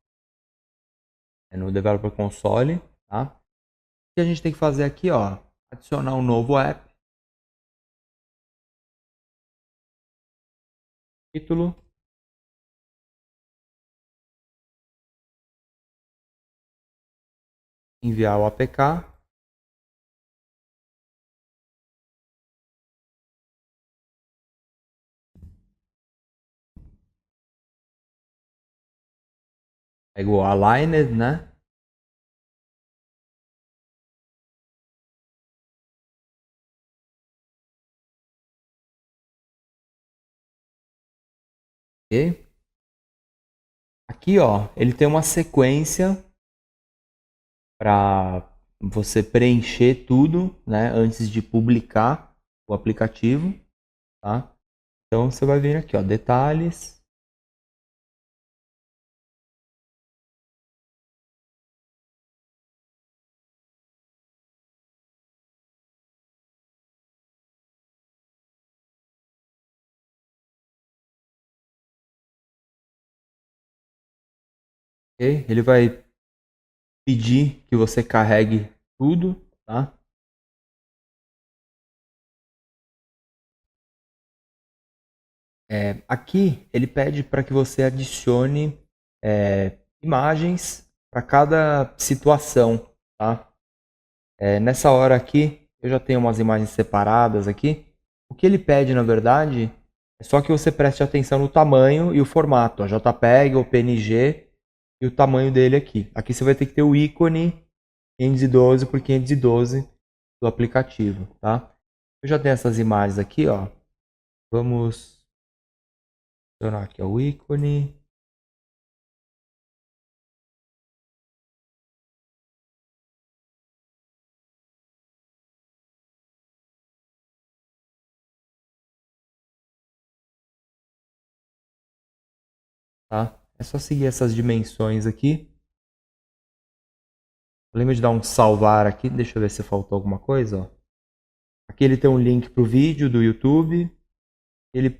no Developer Console, tá? O que a gente tem que fazer aqui, ó, adicionar um novo app, título, enviar o APK, Pega o aligned, né? Ok? Aqui, ó, ele tem uma sequência para você preencher tudo, né, antes de publicar o aplicativo, tá? Então você vai vir aqui, ó, detalhes. Ok? Ele vai pedir que você carregue tudo, tá? Aqui ele pede para que você adicione imagens para cada situação, tá? Nessa hora aqui eu já tenho umas imagens separadas aqui. O que ele pede, na verdade, é só que você preste atenção no tamanho e o formato, ó, JPEG ou PNG e o tamanho dele aqui. Aqui você vai ter que ter o ícone 512 por 512 do aplicativo, tá? Eu já tenho essas imagens aqui, ó. Vamos adicionar aqui ó, o ícone. Tá? É só seguir essas dimensões aqui. Lembra de dar um salvar aqui. Deixa eu ver se faltou alguma coisa. Ó. Aqui ele tem um link para o vídeo do YouTube. Ele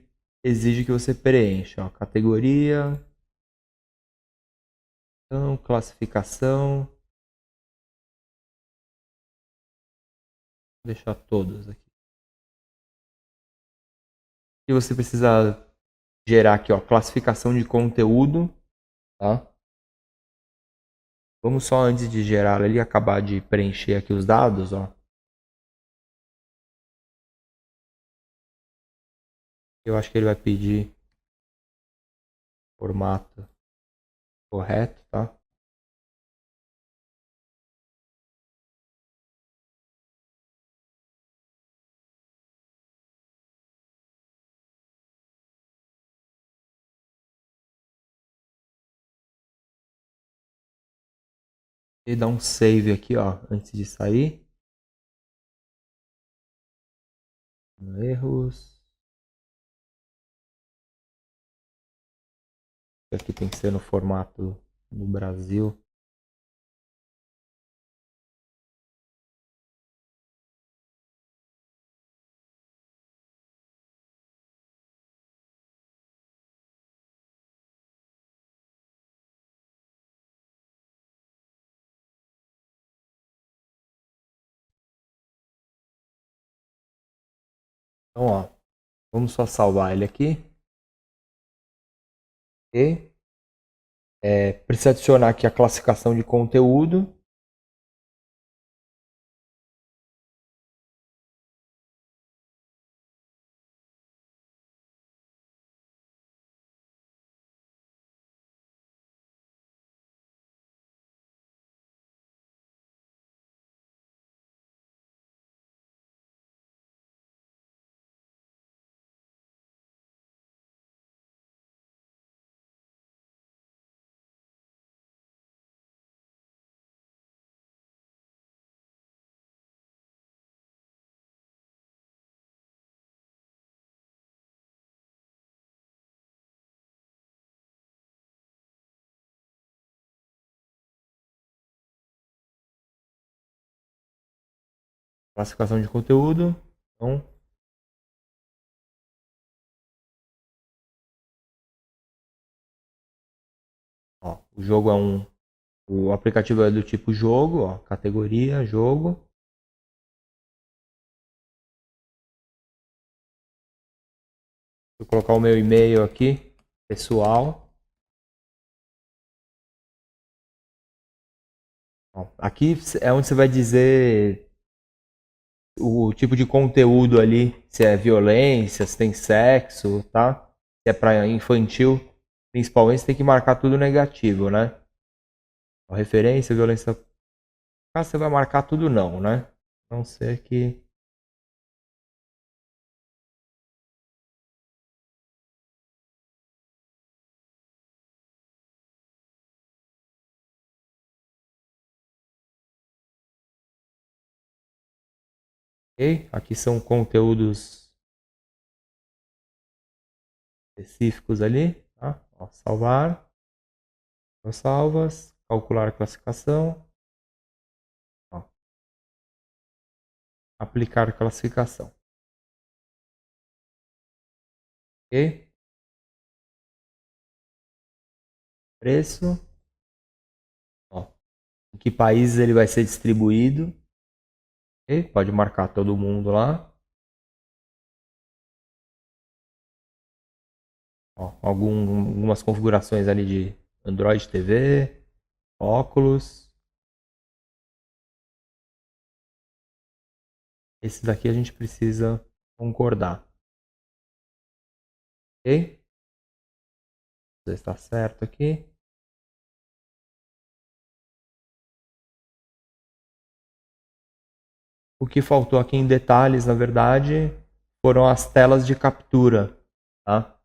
exige que você preencha. Ó, categoria. Então, classificação. Vou deixar todos aqui. E você precisa gerar aqui, ó, classificação de conteúdo. Tá? Vamos só antes de gerar ali, acabar de preencher aqui os dados. Ó. Eu acho que ele vai pedir formato correto, tá? E dá um save aqui, ó, antes de sair. Erros. Aqui tem que ser no formato do Brasil. Então, ó, vamos só salvar ele aqui. E precisa adicionar aqui a classificação de conteúdo. Classificação de conteúdo. Então, ó, o jogo é um. O aplicativo é do tipo jogo, ó, categoria, jogo. Vou colocar o meu e-mail aqui, pessoal. Ó, aqui é onde você vai dizer o tipo de conteúdo ali, se é violência, se tem sexo, tá? Se é para infantil, principalmente você tem que marcar tudo negativo, né? A referência, violência. Ah, você vai marcar tudo não, né? A não ser que. Ok? Aqui são conteúdos específicos ali. Tá? Ó, salvar. Salvas. Calcular a classificação. Ó, aplicar classificação. Ok? Preço. Ó, em que países ele vai ser distribuído. Ok? Pode marcar todo mundo lá. Ó, algumas configurações ali de Android TV, óculos. Esse daqui a gente precisa concordar. Ok? Está certo aqui. O que faltou aqui em detalhes, na verdade, foram as telas de captura. Tá?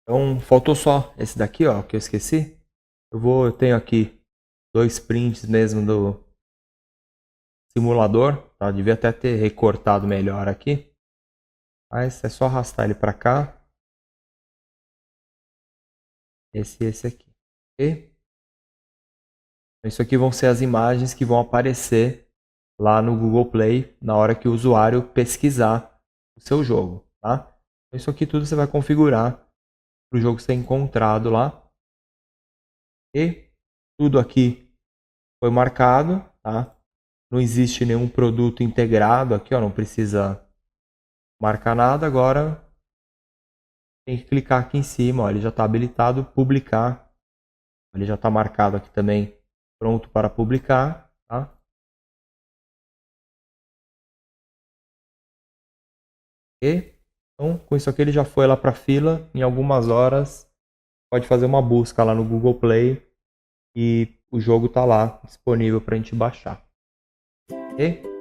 Então, faltou só esse daqui, ó, que eu esqueci. Eu tenho aqui 2 prints mesmo do simulador. Tá? Devia até ter recortado melhor aqui. Mas é só arrastar ele para cá. Esse aqui. Ok? Isso aqui vão ser as imagens que vão aparecer lá no Google Play na hora que o usuário pesquisar o seu jogo. Tá? Isso aqui tudo você vai configurar para o jogo ser encontrado lá. E tudo aqui foi marcado. Tá? Não existe nenhum produto integrado aqui, ó, não precisa marcar nada. Agora tem que clicar aqui em cima, ó, ele já está habilitado, publicar. Ele já está marcado aqui também, pronto para publicar. Tá? E, então, com isso aqui ele já foi lá para a fila. Em algumas horas, pode fazer uma busca lá no Google Play e o jogo está lá disponível para a gente baixar. Ok?